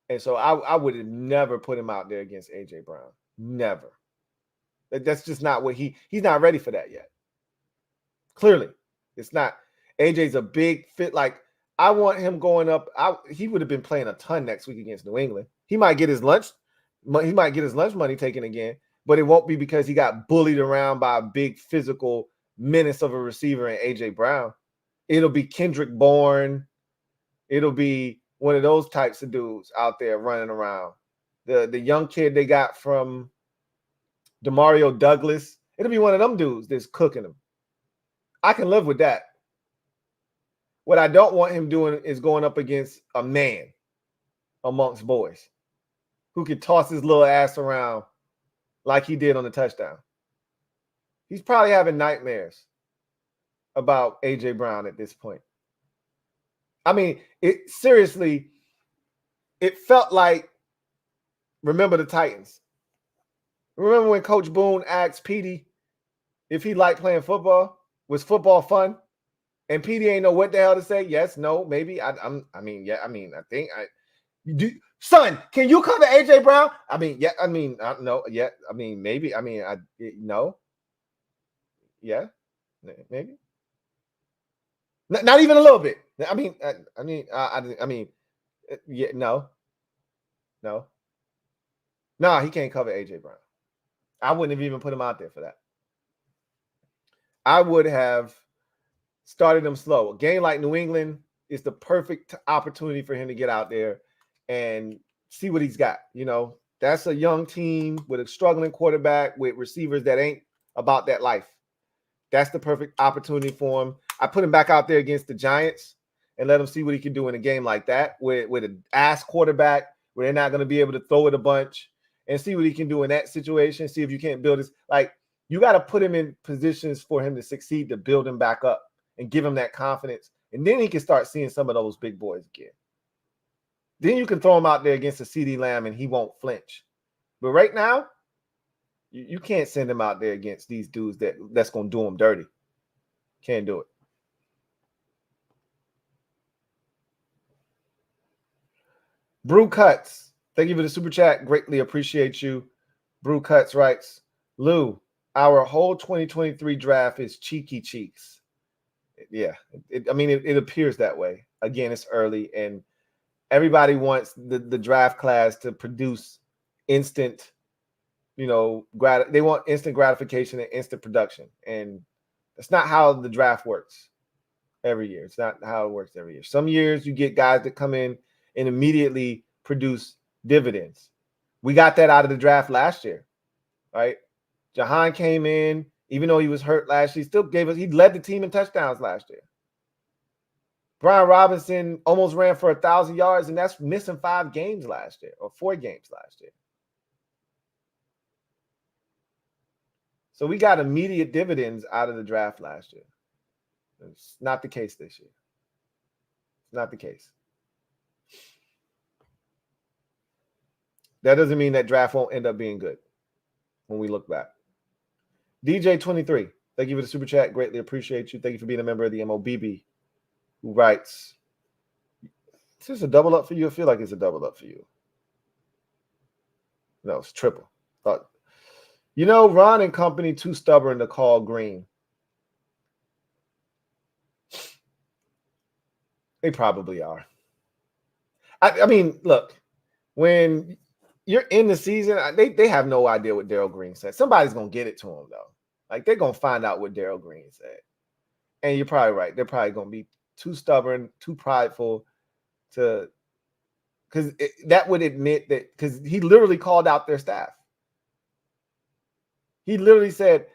And so I would have never put him out there against A.J. Brown. Never. That's just not what he's not ready for that yet. Clearly, it's not. A.J.'s a big fit. Like, I want him going up. He would have been playing a ton next week against New England. He might get his lunch. He might get his lunch money taken again, but it won't be because he got bullied around by a big physical menace of a receiver in A.J. Brown. It'll be Kendrick Bourne. It'll be one of those types of dudes out there running around. The young kid they got from Demario Douglas. It'll be one of them dudes that's cooking them. I can live with that. What I don't want him doing is going up against a man amongst boys who could toss his little ass around like he did on the touchdown. He's probably having nightmares about A.J. Brown at this point. I mean, it felt like, remember the Titans. Remember when Coach Boone asked Petey if he liked playing football? Was football fun? And Petey ain't know what the hell to say. Yes, no, maybe. I think. Son, can you cover A.J. Brown? No, yeah. Maybe. No. Yeah, maybe. Not even a little bit. Yeah, no. No, he can't cover A.J. Brown. I wouldn't have even put him out there for that. I would have started him slow. A game like New England is the perfect opportunity for him to get out there and see what he's got. You know, that's a young team with a struggling quarterback with receivers that ain't about that life. That's the perfect opportunity for him. I put him back out there against the Giants. and let him see what he can do in a game like that with an ass quarterback where they're not going to be able to throw it a bunch, and see what he can do in that situation. See if you can't build this. Like, you got to put him in positions for him to succeed, to build him back up and give him that confidence. And then he can start seeing some of those big boys again. Then you can throw him out there against a CeeDee Lamb and he won't flinch. But right now, you can't send him out there against these dudes that's going to do him dirty. Can't do it. Brew Cuts, thank you for the super chat. Greatly appreciate you. Brew Cuts writes, Lou, our whole 2023 draft is cheeky cheeks. Yeah, it appears that way. Again, it's early, and everybody wants the draft class to produce instant, they want instant gratification and instant production. And that's not how the draft works every year. It's not how it works every year. Some years you get guys that come in and immediately produce dividends. We got that out of the draft last year, right? Jahan came in, even though he was hurt last year, he led the team in touchdowns last year. Brian Robinson almost ran for 1,000 yards, and that's missing 5 games last year, or 4 games last year. So we got immediate dividends out of the draft last year. It's not the case this year. It's not the case. That doesn't mean that draft won't end up being good when we look back. DJ23, thank you for the super chat. Greatly appreciate you. Thank you for being a member of the MOBB, who writes, is this a double up for you? I feel like it's a double up for you. No, it's triple. Ron and company too stubborn to call green. They probably are. I mean, look, when you're in the season, they have no idea what Darryl Green said. Somebody's going to get it to him, though. Like, they're going to find out what Darryl Green said. And you're probably right. They're probably going to be too stubborn, too prideful because that would admit that, because he literally called out their staff. He literally said,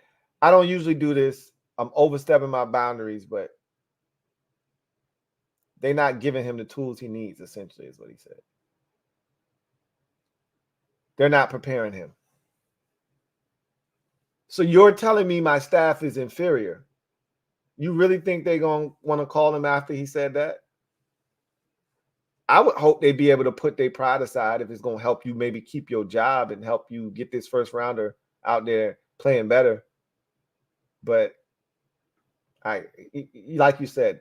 I don't usually do this. I'm overstepping my boundaries, but they're not giving him the tools he needs, essentially, is what he said. They're not preparing him. So you're telling me my staff is inferior. You really think they're going to want to call him after he said that? I would hope they'd be able to put their pride aside if it's going to help you maybe keep your job and help you get this first rounder out there playing better. But like you said,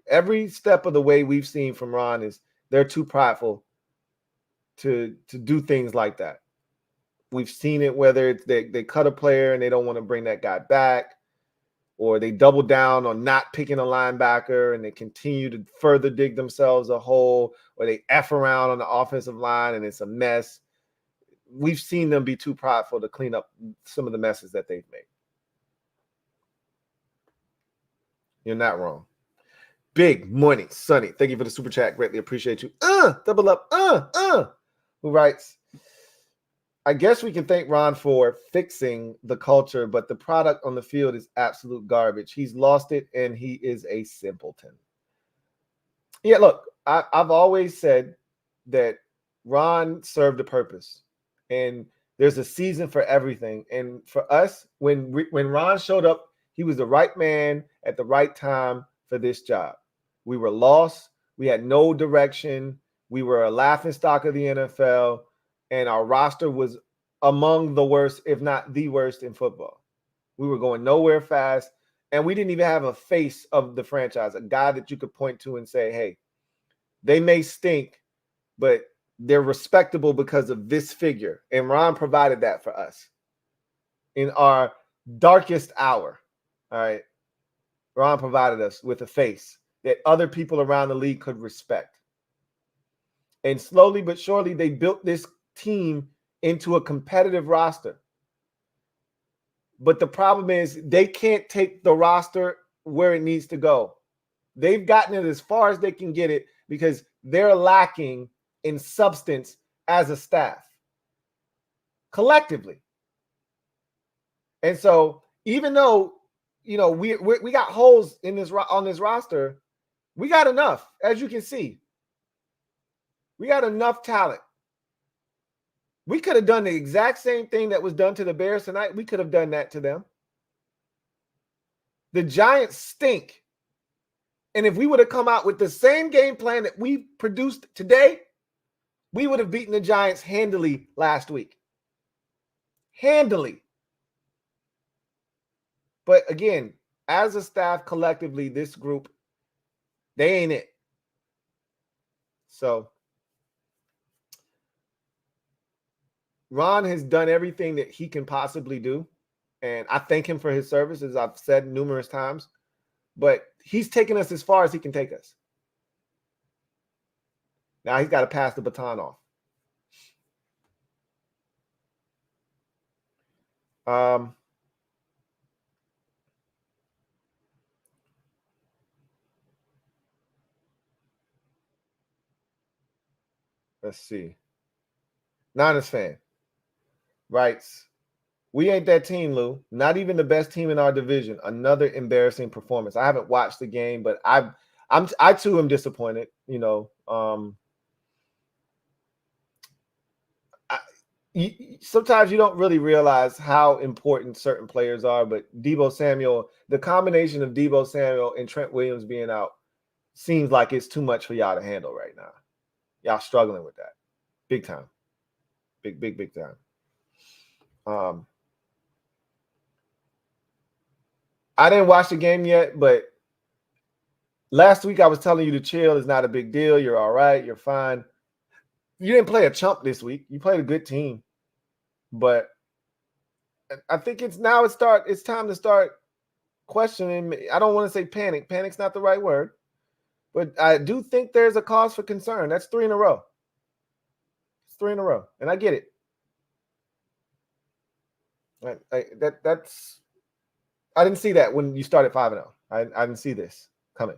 every step of the way we've seen from Ron is they're too prideful to do things like that. We've seen it, whether it's they cut a player and they don't want to bring that guy back, or they double down on not picking a linebacker and they continue to further dig themselves a hole, or they F around on the offensive line and it's a mess. We've seen them be too prideful to clean up some of the messes that they've made. You're not wrong. Big Money Sonny, thank you for the super chat. Greatly appreciate you. Double up. Who writes, I guess we can thank Ron for fixing the culture, but the product on the field is absolute garbage. He's lost it, and he is a simpleton. Yeah, look, I've always said that Ron served a purpose, and there's a season for everything. And for us, when Ron showed up, he was the right man at the right time for this job. We were lost. We had no direction. We were a laughingstock of the NFL, and our roster was among the worst, if not the worst, in football. We were going nowhere fast, and we didn't even have a face of the franchise, a guy that you could point to and say, hey, they may stink, but they're respectable because of this figure. And Ron provided that for us in our darkest hour. All right. Ron provided us with a face that other people around the league could respect. And slowly but surely, they built this team into a competitive roster. But the problem is they can't take the roster where it needs to go. They've gotten it as far as they can get it because they're lacking in substance as a staff collectively. And so even though, we got holes in on this roster, We got enough, as you can see. We got enough talent. We could have done the exact same thing that was done to the Bears tonight. We could have done that to them. The Giants stink. And if we would have come out with the same game plan that we produced today, we would have beaten the Giants handily last week. Handily. But again, as a staff collectively, this group, they ain't it. So Ron has done everything that he can possibly do. And I thank him for his service, as I've said numerous times. But he's taken us as far as he can take us. Now he's got to pass the baton off. Let's see. Niners fan writes, "We ain't that team, Lou. Not even the best team in our division. Another embarrassing performance." I haven't watched the game, but I too am disappointed. You know, sometimes you don't really realize how important certain players are. But Deebo Samuel, the combination of Deebo Samuel and Trent Williams being out seems like it's too much for y'all to handle right now. Y'all struggling with that, big time, big time. I didn't watch the game yet, but last week I was telling you to chill. It's not a big deal. You're all right. You're fine. You didn't play a chump this week. You played a good team. But I think it's time to start questioning. I don't want to say panic. Panic's not the right word. But I do think there's a cause for concern. That's 3 in a row. It's 3 in a row. And I get it. I didn't see that when you started 5-0. I didn't see this coming.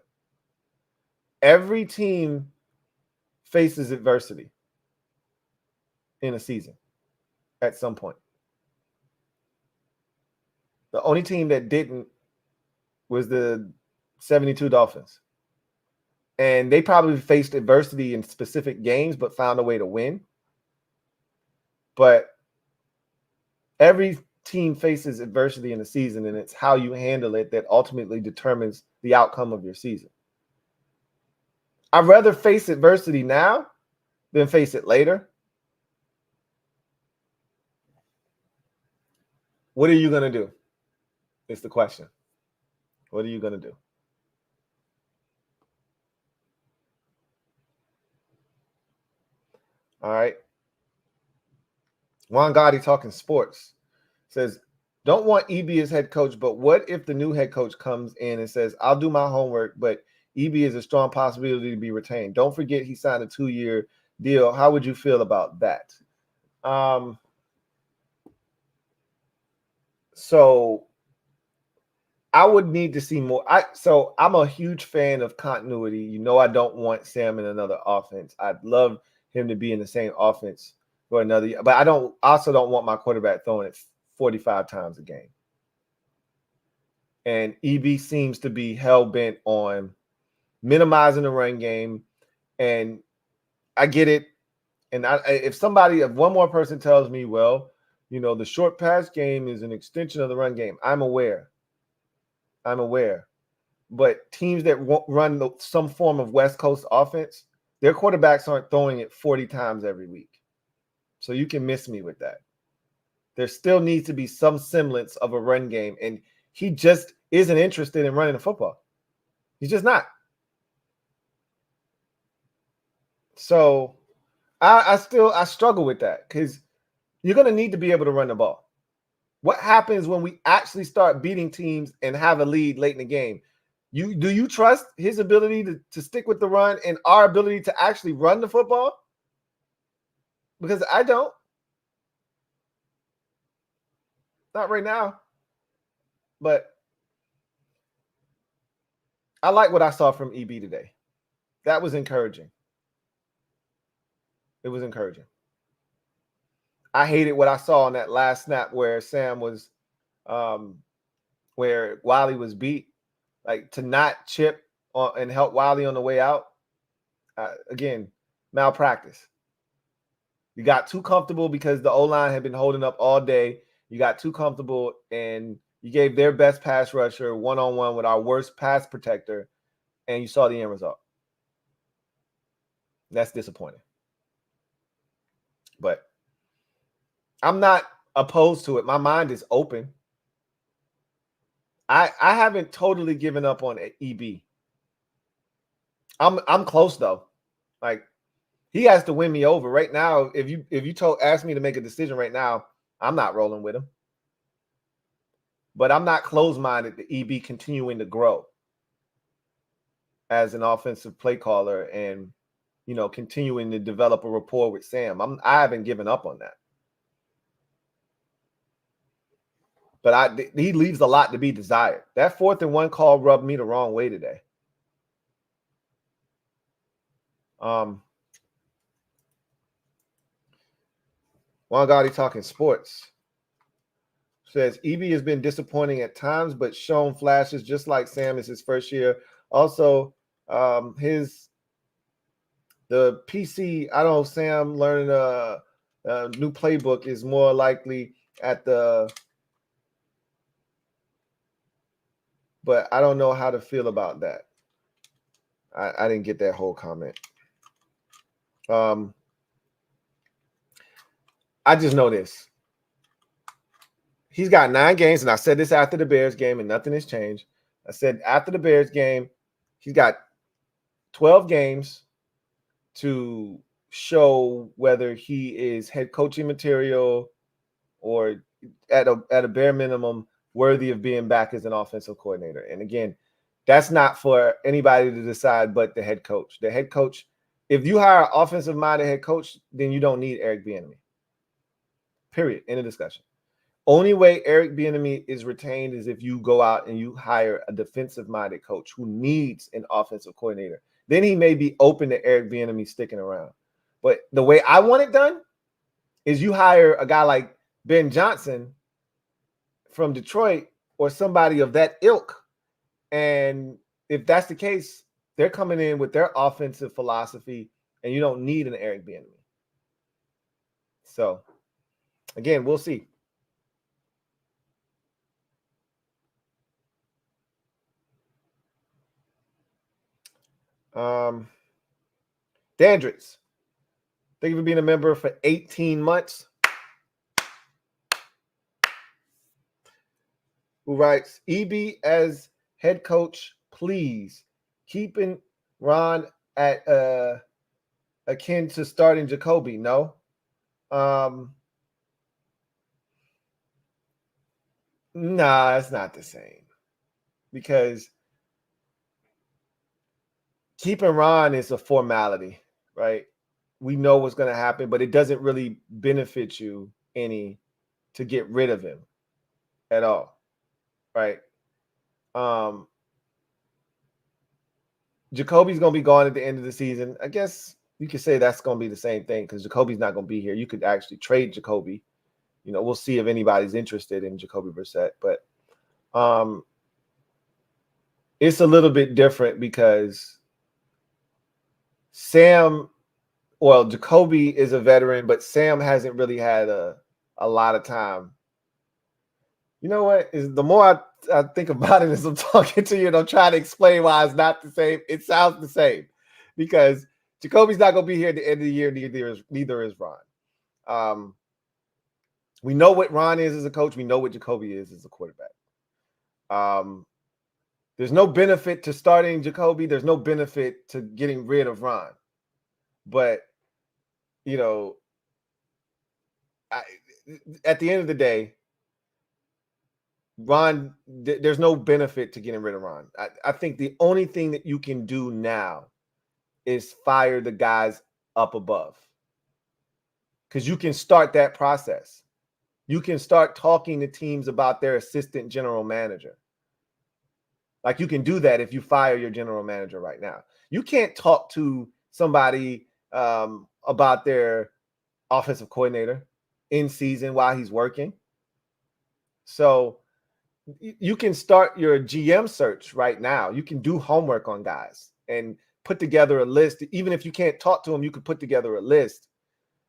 Every team faces adversity in a season at some point. The only team that didn't was the 72 Dolphins. And they probably faced adversity in specific games, but found a way to win. But every team faces adversity in the season, and it's how you handle it that ultimately determines the outcome of your season. I'd rather face adversity now than face it later. What are you going to do? Is the question. What are you going to do? All right. Juan Gotti talking sports says, "Don't want EB as head coach, but what if the new head coach comes in and says, I'll do my homework, but EB is a strong possibility to be retained. Don't forget he signed a 2-year deal. How would you feel about that?" So I would need to see more. So I'm a huge fan of continuity. You know, I don't want Sam in another offense. I'd love him to be in the same offense for another year, but I also don't want my quarterback throwing it 45 times a game. And EB seems to be hell-bent on minimizing the run game. And I get it. And if one more person tells me, well, you know, the short pass game is an extension of the run game, I'm aware. But teams that run some form of West Coast offense, their quarterbacks aren't throwing it 40 times every week. So you can miss me with that. There still needs to be some semblance of a run game. And he just isn't interested in running the football. He's just not. So I struggle with that, because you're going to need to be able to run the ball. What happens when we actually start beating teams and have a lead late in the game? Do you trust his ability to stick with the run and our ability to actually run the football? Because I don't. Not right now. But I like what I saw from EB today. That was encouraging. It was encouraging. I hated what I saw on that last snap where Sam was, where Wiley was beat. Like, to not chip and help Wiley on the way out. Again, malpractice. You got too comfortable because the O-line had been holding up all day. You got too comfortable, and you gave their best pass rusher one-on-one with our worst pass protector, and you saw the end result. That's disappointing. But I'm not opposed to it. My mind is open. I haven't totally given up on EB. I'm close though. Like, he has to win me over right now. If you ask me to make a decision right now, I'm not rolling with him. But I'm not closed-minded to EB continuing to grow as an offensive play caller and, you know, continuing to develop a rapport with Sam. I haven't given up on that. But he leaves a lot to be desired. That 4th and 1 call rubbed me the wrong way today. Juan Gotti talking sports says EB has been disappointing at times, but shown flashes just like Sam is his first year. Also, the PC, I don't know, Sam learning a new playbook is more likely at the, but I don't know how to feel about that. I didn't get that whole comment. I just know this. He's got 9 games, and I said this after the Bears game, and nothing has changed. I said after the Bears game, he's got 12 games to show whether he is head coaching material or at a bare minimum worthy of being back as an offensive coordinator. And again, that's not for anybody to decide but the head coach. The head coach, if you hire an offensive-minded head coach, then you don't need Eric Bieniemy. Period. End of discussion. Only way Eric Bieniemy is retained is if you go out and you hire a defensive-minded coach who needs an offensive coordinator. Then he may be open to Eric Bieniemy sticking around. But the way I want it done is you hire a guy like Ben Johnson from Detroit or somebody of that ilk. And if that's the case, they're coming in with their offensive philosophy, and you don't need an Eric Bieniemy. So, again, we'll see. Dandritz, thank you for being a member for 18 months. Who writes, EB as head coach, please. Keeping Ron at akin to starting Jacoby. No. Nah, it's not the same. Because keeping Ron is a formality, right? We know what's going to happen, but it doesn't really benefit you any to get rid of him at all, right? Jacoby's going to be gone at the end of the season. I guess you could say that's going to be the same thing because Jacoby's not going to be here. You could actually trade Jacoby. You know, we'll see if anybody's interested in Jacoby Brissett, but it's a little bit different because Jacoby is a veteran, but Sam hasn't really had a lot of time. You know what? The more I think about it as I'm talking to you and I'm trying to explain why it's not the same, it sounds the same because Jacoby's not going to be here at the end of the year, neither is Ron. We know what Ron is as a coach. We know what Jacoby is as a quarterback. There's no benefit to starting Jacoby. There's no benefit to getting rid of Ron. But, you know, at the end of the day, Ron, there's no benefit to getting rid of Ron. I think the only thing that you can do now is fire the guys up above. Because you can start that process. You can start talking to teams about their assistant general manager. Like you can do that if you fire your general manager right now. You can't talk to somebody about their offensive coordinator in season while he's working. So you can start your GM search right now. You can do homework on guys and put together a list. Even if you can't talk to them, you could put together a list,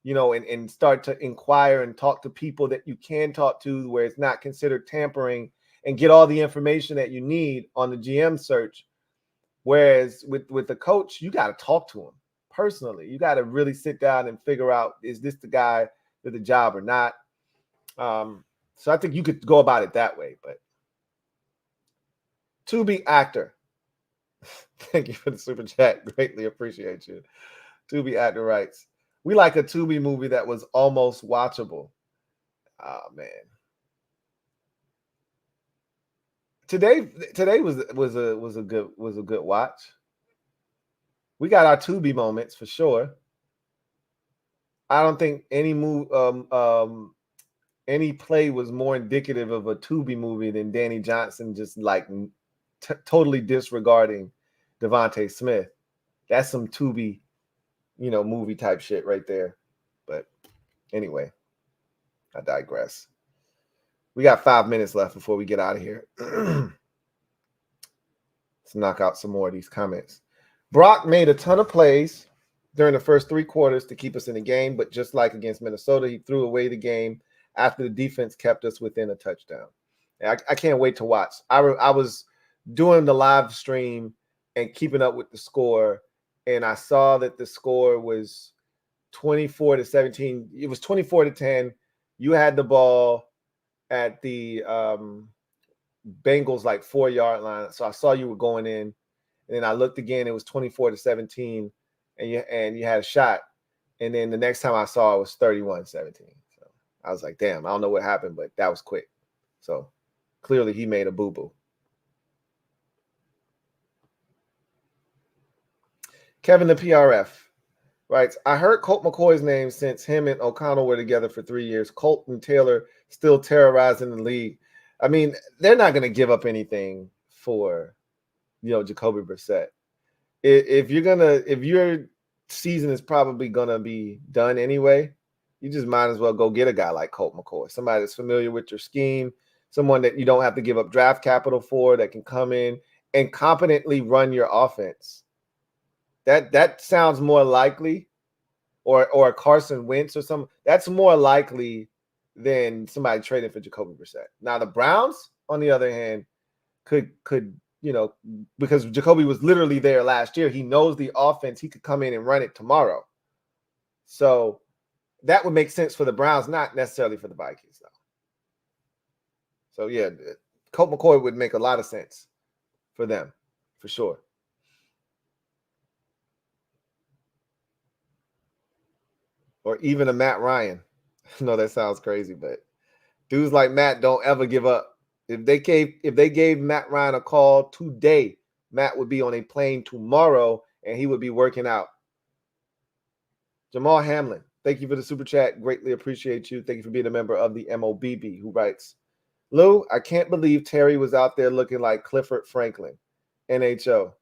and start to inquire and talk to people that you can talk to where it's not considered tampering, and get all the information that you need on the GM search. Whereas with the coach, you got to talk to him personally. You got to really sit down and figure out, is this the guy for the job or not? So I think you could go about it that way. But to be actor, thank you for the super chat. Greatly appreciate you. To be actor writes, we like a Tubi movie that was almost watchable. Oh man. Today was a good watch. We got our Tubi moments for sure. I don't think any any play was more indicative of a Tubi movie than Danny Johnson just like totally disregarding Devontae Smith. That's some Tubi, movie type shit right there. But anyway, I digress. We got 5 minutes left before we get out of here. Let's knock out some more of these comments. Brock made a ton of plays during the first 3 quarters to keep us in the game, but just like against Minnesota, he threw away the game after the defense kept us within a touchdown. I can't wait to watch. I was doing the live stream and keeping up with the score, and I saw that the score was 24-17. It was 24-10. You had the ball at the Bengals like 4-yard line. So I saw you were going in, and then I looked again. It was 24-17, and you had a shot. And then the next time I saw it was 31-17. So I was like, damn, I don't know what happened, but that was quick. So clearly he made a boo-boo. Kevin the PRF writes, I heard Colt McCoy's name since him and O'Connell were together for 3 years. Colt and Taylor still terrorizing the league. I mean, they're not going to give up anything for, Jacoby Brissett. If your season is probably going to be done anyway, you just might as well go get a guy like Colt McCoy, somebody that's familiar with your scheme, someone that you don't have to give up draft capital for, that can come in and competently run your offense. That sounds more likely, or a Carson Wentz or something. That's more likely than somebody trading for Jacoby Brissett. Now the Browns, on the other hand, could because Jacoby was literally there last year. He knows the offense. He could come in and run it tomorrow. So that would make sense for the Browns, not necessarily for the Vikings, though. So yeah, Colt McCoy would make a lot of sense for them, for sure. Or even a Matt Ryan. No, that sounds crazy, but dudes like Matt don't ever give up. If they gave Matt Ryan a call today, Matt would be on a plane tomorrow and he would be working out. Jamal Hamlin, thank you for the super chat. Greatly appreciate you. Thank you for being a member of the MOBB, who writes, Lou, I can't believe Terry was out there looking like Clifford Franklin, NHO.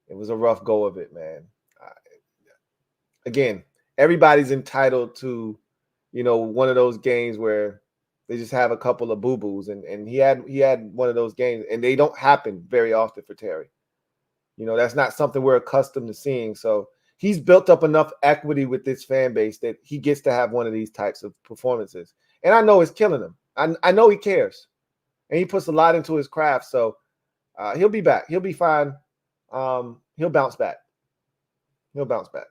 It was a rough go of it, man. Again, everybody's entitled to, one of those games where they just have a couple of boo-boos, and he had one of those games, and they don't happen very often for Terry. That's not something we're accustomed to seeing. So he's built up enough equity with this fan base that he gets to have one of these types of performances. And I know it's killing him. I know he cares, and he puts a lot into his craft. So he'll be back. He'll be fine. He'll bounce back. He'll bounce back.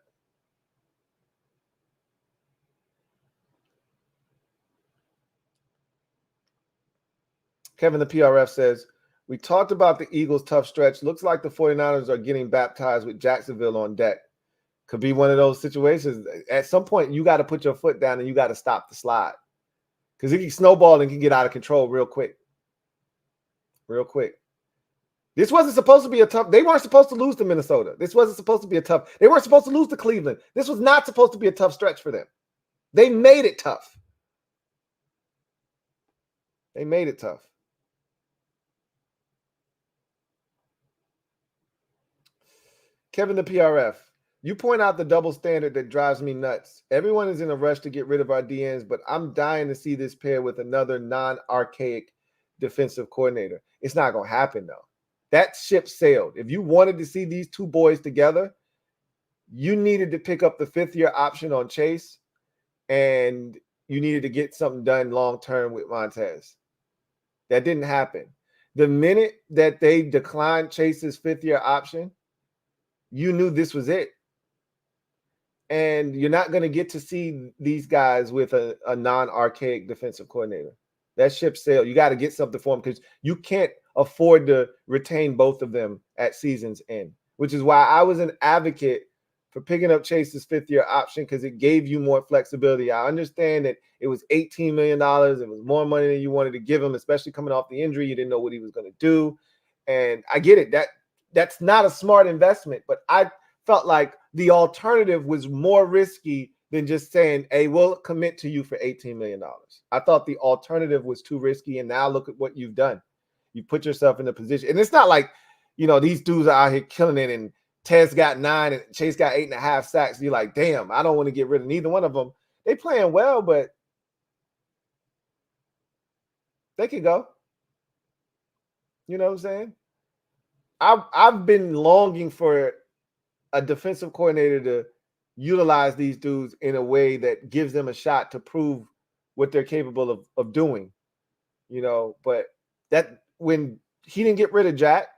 Kevin the PRF says, we talked about the Eagles' tough stretch. Looks like the 49ers are getting baptized with Jacksonville on deck. Could be one of those situations. At some point, you got to put your foot down and you got to stop the slide, because it can snowball and can get out of control real quick. Real quick. This wasn't supposed to be a tough. They weren't supposed to lose to Minnesota. This wasn't supposed to be a tough. They weren't supposed to lose to Cleveland. This was not supposed to be a tough stretch for them. They made it tough. They made it tough. Kevin the PRF, you point out the double standard that drives me nuts. Everyone is in a rush to get rid of our DNs, but I'm dying to see this pair with another non-archaic defensive coordinator. It's not going to happen, though. That ship sailed. If you wanted to see these two boys together, you needed to pick up the fifth-year option on Chase, and you needed to get something done long-term with Montez. That didn't happen. The minute that they declined Chase's fifth-year option, you knew this was it. And you're not going to get to see these guys with a non-archaic defensive coordinator. That ship sailed. You got to get something for them because you can't afford to retain both of them at season's end, which is why I was an advocate for picking up Chase's fifth-year option because it gave you more flexibility. I understand that it was $18 million. It was more money than you wanted to give him, especially coming off the injury. You didn't know what he was going to do. And I get it. That's not a smart investment, but I felt like the alternative was more risky than just saying, hey, we'll commit to you for $18 million. I thought the alternative was too risky, and now look at what you've done. You put yourself in a position, and it's not like, these dudes are out here killing it, and Tez got 9 and Chase got 8.5 sacks. You're like, damn, I don't want to get rid of neither one of them. They playing well, but they could go. You know what I'm saying? I've been longing for a defensive coordinator to utilize these dudes in a way that gives them a shot to prove what they're capable of doing, but that when he didn't get rid of Jack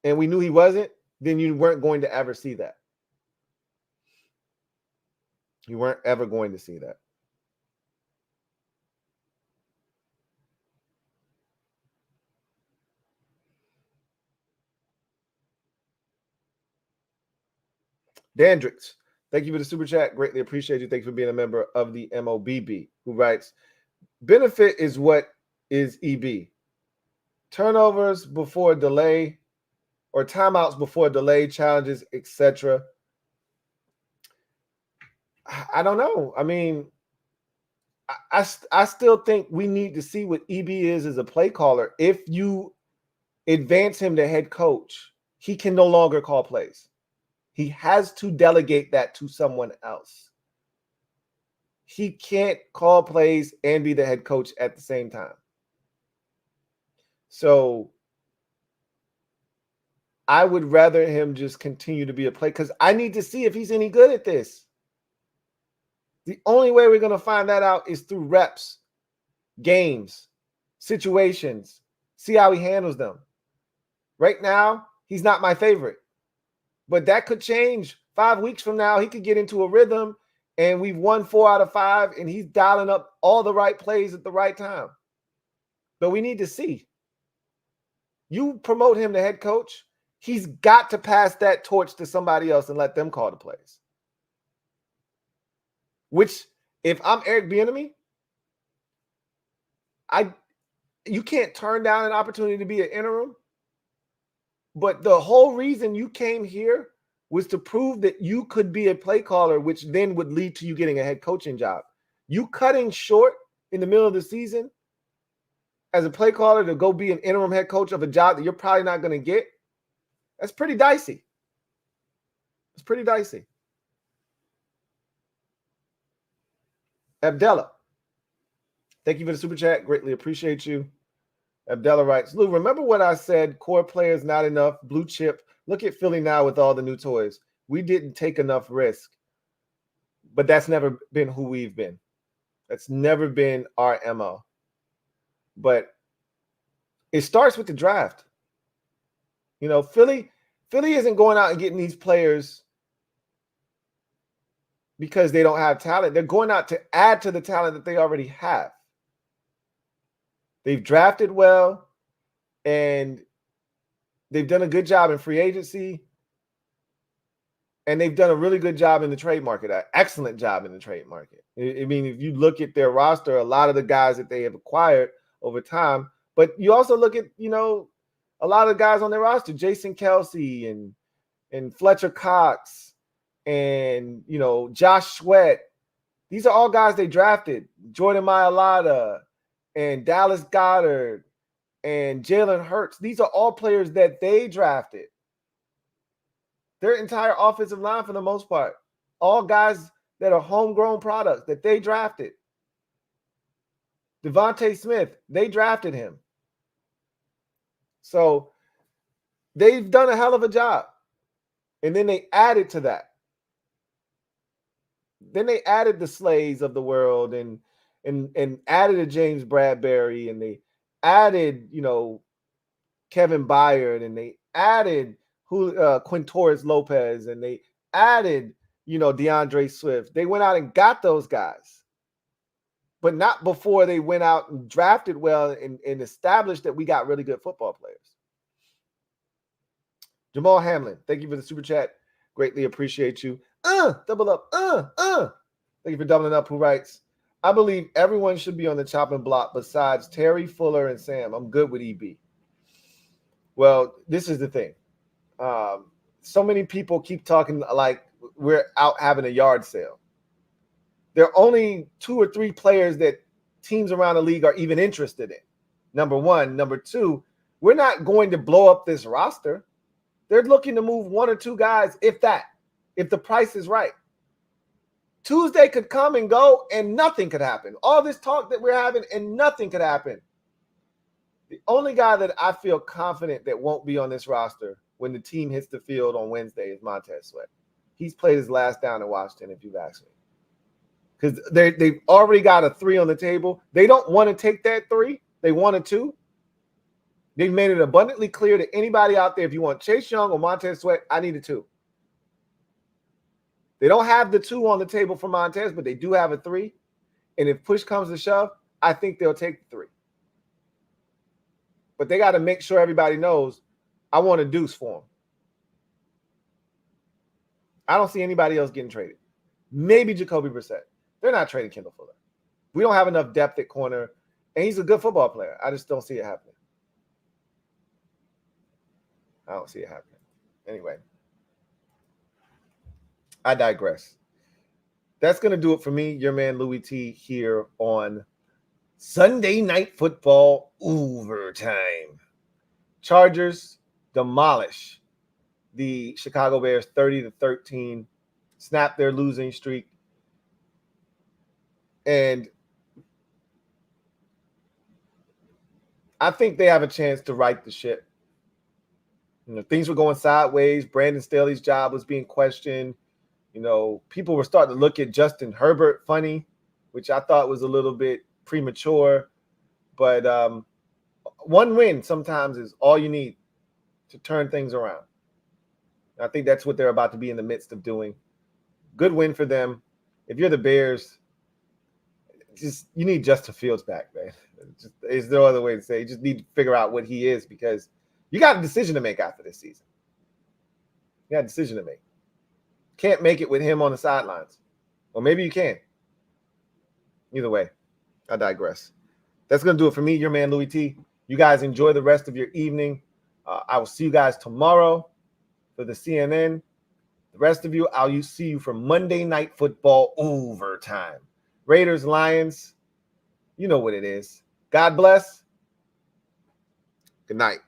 and we knew he wasn't, then you weren't going to ever see that. You weren't ever going to see that. Dandrix, thank you for the super chat. Greatly appreciate you. Thanks for being a member of the MOBB, who writes, benefit is what is EB. Turnovers before delay or timeouts before delay, challenges, etc. I don't know. I mean, I still think we need to see what EB is as a play caller. If you advance him to head coach, he can no longer call plays. He has to delegate that to someone else. He can't call plays and be the head coach at the same time. So I would rather him just continue to be a play because I need to see if he's any good at this. The only way we're going to find that out is through reps, games, situations, see how he handles them. Right now, he's not my favorite. But that could change. 5 weeks from now, he could get into a rhythm, and we've won 4 out of 5, and he's dialing up all the right plays at the right time. But we need to see. You promote him to head coach, he's got to pass that torch to somebody else and let them call the plays. Which, if I'm Eric Bieniemy, you can't turn down an opportunity to be an interim. But the whole reason you came here was to prove that you could be a play caller, which then would lead to you getting a head coaching job. You cutting short in the middle of the season as a play caller to go be an interim head coach of a job that you're probably not going to get, that's pretty dicey. It's pretty dicey. Abdullah, thank you for the super chat. Greatly appreciate you. Abdullah writes, Lou, remember what I said, core players not enough, blue chip. Look at Philly now with all the new toys. We didn't take enough risk. But that's never been who we've been. That's never been our MO. But it starts with the draft. Philly isn't going out and getting these players because they don't have talent. They're going out to add to the talent that they already have. They've drafted well, and they've done a good job in free agency, and they've done a really good job in the trade market, an excellent job in the trade market. I mean, if you look at their roster, a lot of the guys that they have acquired over time, but you also look at, a lot of the guys on their roster, Jason Kelsey and Fletcher Cox and, Josh Sweat. These are all guys they drafted. Jordan Mailata and Dallas Goedert and Jalen Hurts. These are all players that they drafted. Their entire offensive line, for the most part, all guys that are homegrown products that they drafted. Devontae Smith, they drafted him. So they've done a hell of a job. And then they added to that. Then they added the Slays of the world and added a James Bradbury, and they added, Kevin Byard, and they added Quintorris Lopez, and they added, DeAndre Swift. They went out and got those guys, but not before they went out and drafted well and established that we got really good football players. Jamal Hamlin, thank you for the super chat. Greatly appreciate you. Double up. Thank you for doubling up. Who writes, I believe everyone should be on the chopping block besides Terry, Fuller, and Sam. I'm good with EB. Well, this is the thing. So many people keep talking like we're out having a yard sale. There are only 2 or 3 players that teams around the league are even interested in. Number one. Number two, we're not going to blow up this roster. They're looking to move 1 or 2 guys, if that, if the price is right. Tuesday could come and go and nothing could happen. All this talk that we're having and nothing could happen. The only guy that I feel confident that won't be on this roster when the team hits the field on Wednesday is Montez Sweat. He's played his last down in Washington, if you've asked me. Because they've already got a 3 on the table. They don't want to take that 3. They want a 2. They've made it abundantly clear to anybody out there, if you want Chase Young or Montez Sweat, I need a 2. They don't have the 2 on the table for Montez, but they do have a 3. And if push comes to shove, I think they'll take the 3. But they got to make sure everybody knows I want a deuce for them. I don't see anybody else getting traded. Maybe Jacoby Brissett. They're not trading Kendall Fuller. We don't have enough depth at corner, and he's a good football player. I just don't see it happening. I don't see it happening. Anyway, I digress. That's going to do it for me, your man Louie T, here on Sunday Night Football Overtime. Chargers demolish the Chicago Bears 30-13, snap their losing streak. And I think they have a chance to right the ship. Things were going sideways. Brandon Staley's job was being questioned. People were starting to look at Justin Herbert funny, which I thought was a little bit premature. But one win sometimes is all you need to turn things around. I think that's what they're about to be in the midst of doing. Good win for them. If you're the Bears, you need Justin Fields back, man. There's no other way to say it. You just need to figure out what he is, because you got a decision to make after this season. You got a decision to make. Can't make it with him on the sidelines. Or maybe you can. Either way, I digress. That's going to do it for me, your man Louie T. You guys enjoy the rest of your evening. I will see you guys tomorrow for the CNN. The rest of you, I'll see you for Monday Night Football Overtime. Raiders, Lions, you know what it is. God bless. Good night.